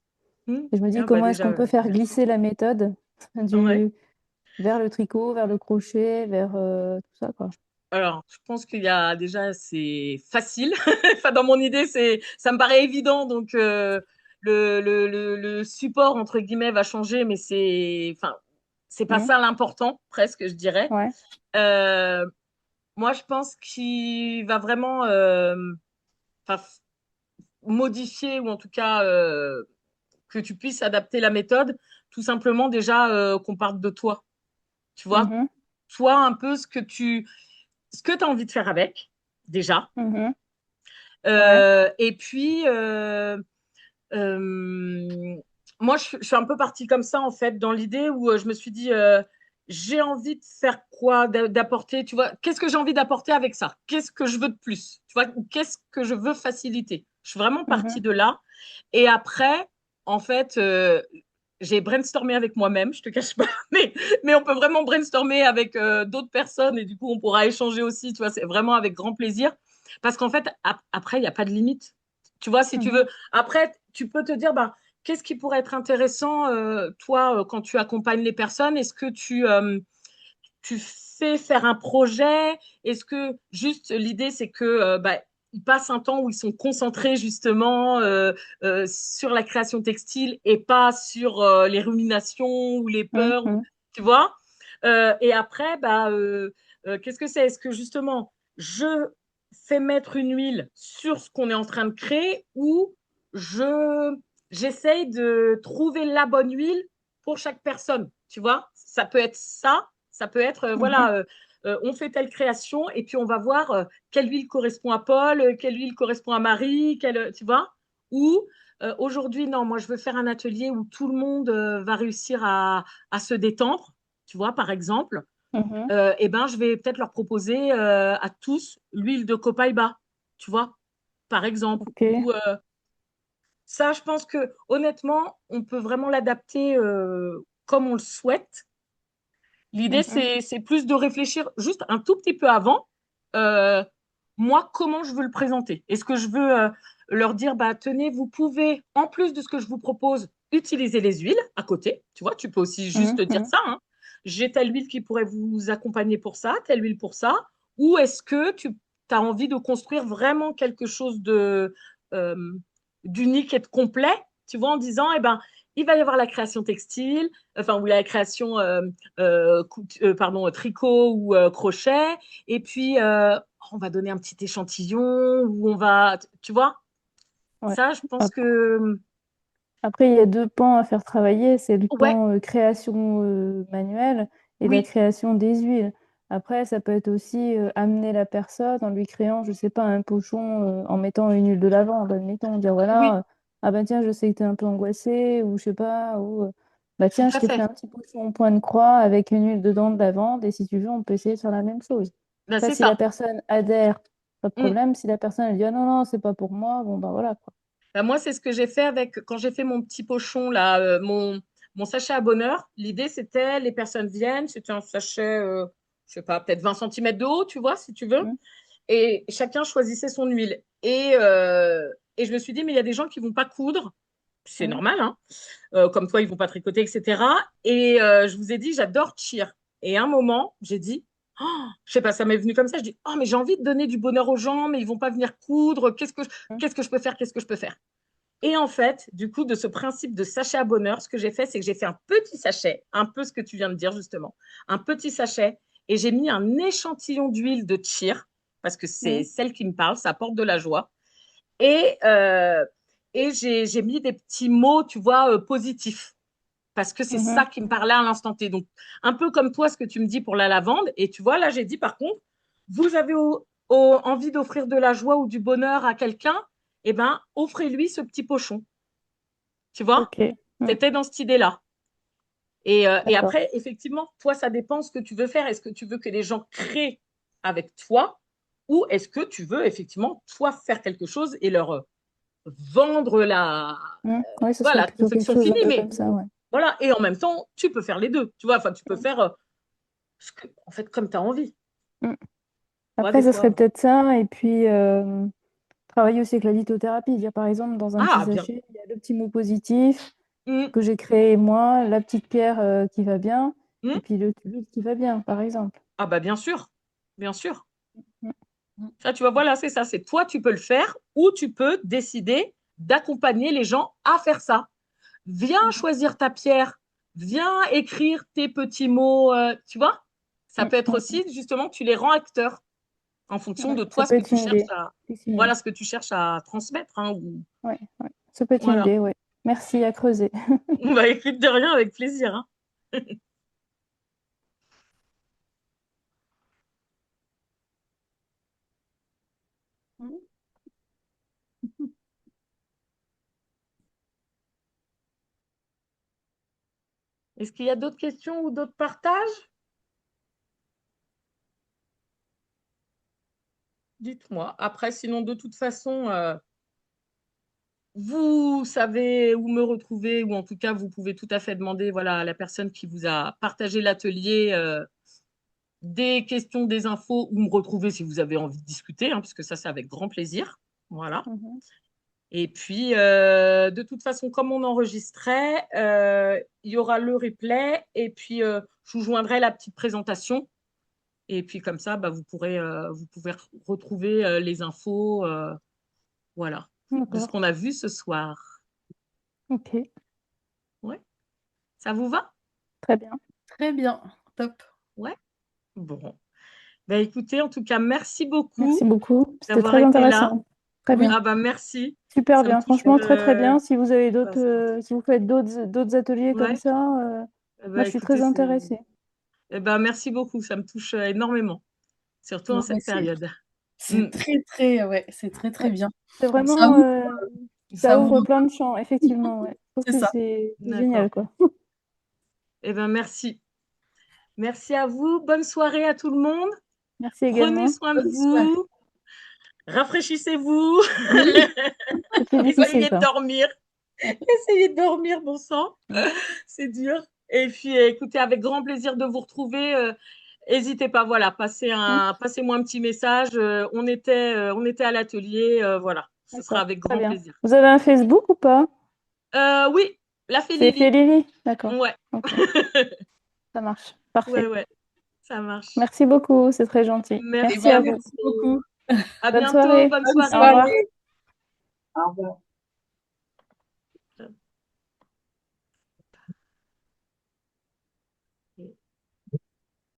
Hmm. Et je me dis Ah bah comment est-ce qu'on déjà, peut faire merci. glisser la méthode Ouais. du, vers le tricot, vers le crochet, vers tout ça, quoi. Alors, je pense qu'il y a déjà, c'est facile. Enfin, dans mon idée, ça me paraît évident. Donc, le support, entre guillemets, va changer, mais enfin, c'est pas Hmm. ça l'important, presque, je dirais. Ouais. Euh, Moi, je pense qu'il va vraiment enfin, modifier, ou en tout cas, que tu puisses adapter la méthode, tout simplement déjà qu'on parte de toi. Tu vois, Mhm. toi, un peu ce que tu as envie de faire avec, déjà. Mhm. Ouais. Et puis, euh, moi, je suis un peu partie comme ça, en fait, dans l'idée où je me suis dit, j'ai envie de faire quoi, d'apporter, tu vois, qu'est-ce que j'ai envie d'apporter avec ça? Qu'est-ce que je veux de plus? Tu vois, qu'est-ce que je veux faciliter? Je suis vraiment partie Mhm. de là. Et après, en fait, j'ai brainstormé avec moi-même, je te cache pas, mais on peut vraiment brainstormer avec d'autres personnes et du coup, on pourra échanger aussi, tu vois, c'est vraiment avec grand plaisir. Parce qu'en fait, après, il n'y a pas de limite. Tu vois, si tu Mhm. veux, après, tu peux te dire, bah, qu'est-ce qui pourrait être intéressant, toi, quand tu accompagnes les personnes? Est-ce que tu fais faire un projet? Est-ce que juste l'idée, c'est que bah, ils passent un temps où ils sont concentrés justement sur la création textile et pas sur les ruminations ou les peurs, Mhm. tu vois? Et après, bah, qu'est-ce que c'est? Est-ce que justement, je fais mettre une huile sur ce qu'on est en train de créer ou je j'essaye de trouver la bonne huile pour chaque personne, tu vois? Ça peut être ça, ça peut être, Mhm. voilà, on fait telle création et puis on va voir quelle huile correspond à Paul, quelle huile correspond à Marie, tu vois? Ou aujourd'hui, non, moi, je veux faire un atelier où tout le monde va réussir à se détendre, tu vois, par exemple. Mhm. Eh ben, je vais peut-être leur proposer à tous l'huile de copaïba, tu vois, par exemple. Ok. Ou ça, je pense que honnêtement, on peut vraiment l'adapter comme on le souhaite. L'idée, Mhm. c'est plus de réfléchir juste un tout petit peu avant. euh, Moi, comment je veux le présenter? Est-ce que je veux leur dire, bah, tenez, vous pouvez, en plus de ce que je vous propose, utiliser les huiles à côté. Tu vois, tu peux aussi juste dire Mhm. ça, hein. J'ai telle huile qui pourrait vous accompagner pour ça, telle huile pour ça. Ou est-ce que tu as envie de construire vraiment quelque chose euh, d'unique et de complet, tu vois, en disant, eh ben, il va y avoir la création textile, enfin, ou la création pardon, tricot ou crochet. Et puis, on va donner un petit échantillon où on va, tu vois, Ouais. ça, je pense Ap- que, Après, il y a deux pans à faire travailler. C'est le ouais, pan création manuelle et la oui, création des huiles. Après, ça peut être aussi amener la personne en lui créant, je sais pas, un pochon en mettant une huile de lavande, admettons, dire oui, voilà, ah ben tiens, je sais que tu es un peu angoissé, ou je sais pas, ou bah tout tiens, je à t'ai fait fait. un petit pochon en point de croix avec une huile dedans de lavande, et si tu veux, on peut essayer de faire la même chose. Ben, Ça, c'est si la ça. personne adhère, pas de Mm. problème. Si la personne elle dit ah non, non, c'est pas pour moi, bon ben voilà quoi. Ben, moi, c'est ce que j'ai fait avec, quand j'ai fait mon petit pochon, là, mon sachet à bonheur. L'idée, c'était, les personnes viennent, c'était un sachet, je sais pas, peut-être 20 centimètres de haut, tu vois, si tu veux. Hmm. Et chacun choisissait son huile. Et je me suis dit, mais il y a des gens qui vont pas coudre, c'est Hmm. normal, hein. Comme toi, ils vont pas tricoter, etc. Et je vous ai dit, j'adore cheer. Et à un moment, j'ai dit, oh, je sais pas, ça m'est venu comme ça, je dis, oh, mais j'ai envie de donner du bonheur aux gens, mais ils vont pas venir coudre, Hmm. qu'est-ce que je peux faire, qu'est-ce que je peux faire? Et en fait, du coup, de ce principe de sachet à bonheur, ce que j'ai fait, c'est que j'ai fait un petit sachet, un peu ce que tu viens de dire justement, un petit sachet, et j'ai mis un échantillon d'huile de cheer, parce que Hmm. c'est celle qui me parle, ça apporte de la joie. Et, j'ai mis des petits mots, tu vois, positifs, parce que c'est ça Mhm. qui me parlait à l'instant T. Donc, un peu comme toi, ce que tu me dis pour la lavande. Et tu vois, là, j'ai dit, par contre, vous avez envie d'offrir de la joie ou du bonheur à quelqu'un, eh ben, offrez-lui ce petit pochon. Tu vois, Ok. Hmm. c'était dans cette idée-là. Et D'accord. après, effectivement, toi, ça dépend ce que tu veux faire. Est-ce que tu veux que les gens créent avec toi ou est-ce que tu veux effectivement, toi, faire quelque chose et leur vendre Oui, ce serait voilà, la plutôt quelque confection chose un finie, peu mais comme ça, ouais. voilà, et en même temps, tu peux faire les deux, tu vois, enfin, tu peux Mm. faire en fait, comme tu as envie. Mm. Moi, Après, des ce serait fois, peut-être ça, et puis travailler aussi avec la lithothérapie. Dire, par exemple, dans un petit ah, bien. sachet, il y a le petit mot positif Hum, que j'ai créé moi, la petite pierre qui va bien, et hum. puis le l'huile qui va bien, par exemple. Ah, bah, bien sûr, bien sûr. Mm. Ça, tu vois, voilà, c'est ça. C'est toi, tu peux le faire ou tu peux décider d'accompagner les gens à faire ça. Viens Mhm. choisir ta pierre, viens écrire tes petits mots, tu vois. Ça Mm. peut être Mm. aussi justement que tu les rends acteurs en fonction Ouais, de ça toi, ce peut que être tu une cherches idée. à, Effectivement. voilà, ce que tu cherches à transmettre, hein, Ouais, ouais. Ça peut être une voilà. idée, ouais. Merci à creuser. Bah, écoute, de rien, avec plaisir, hein. Mm. Est-ce qu'il y a d'autres questions ou d'autres partages? Dites-moi. Après, sinon, de toute façon, vous savez où me retrouver, ou en tout cas, vous pouvez tout à fait demander voilà, à la personne qui vous a partagé l'atelier des questions, des infos, ou me retrouver si vous avez envie de discuter, hein, puisque ça, c'est avec grand plaisir. Voilà. Mhm. Et puis, de toute façon, comme on enregistrait, il y aura le replay, et puis je vous joindrai la petite présentation. Et puis comme ça, bah, vous pouvez retrouver les infos, voilà, de ce D'accord. qu'on a vu ce soir. Ok. Ouais, ça vous va? Très bien. Très bien, top. Ouais. Bon. Bah, écoutez, en tout cas, merci Merci beaucoup beaucoup. C'était d'avoir très été là. intéressant. Très bien. Ah bah merci. Super Ça me bien. touche. Franchement, très très bien. Si vous avez Bah, d'autres, si vous faites d'autres ateliers comme ouais. ça, moi Bah, je suis écoutez, très intéressée. merci beaucoup. Ça me touche énormément, surtout en Non, mais cette période. c'est Mm. très, très, ouais, c'est très, très Ouais. bien. C'est Donc, c'est à vraiment, vous. Ça ouvre plein de champs, effectivement. Ouais. Je trouve C'est que ça. c'est D'accord. génial, quoi. Eh bien, merci. Merci à vous. Bonne soirée à tout le monde. Merci Prenez également. soin de Bonne soirée. vous. Rafraîchissez-vous. C'était difficile, Essayez de ça. dormir. Essayez de dormir, bon sang. C'est dur. Et puis, écoutez, avec grand plaisir de vous retrouver. N'hésitez pas, voilà, passez-moi un petit message. On était à l'atelier, voilà. Ce sera D'accord, avec très grand bien. plaisir. Vous avez un Facebook ou pas? Oui, la C'est Félili. Félili? D'accord. Ouais. Ok, ça marche. Parfait. Ouais, ça marche. Merci beaucoup, c'est très gentil. Merci Eh ben, Merci à vous. merci beaucoup. À Bonne bientôt. soirée. Bonne Bonne soirée. Au revoir. soirée. Au revoir.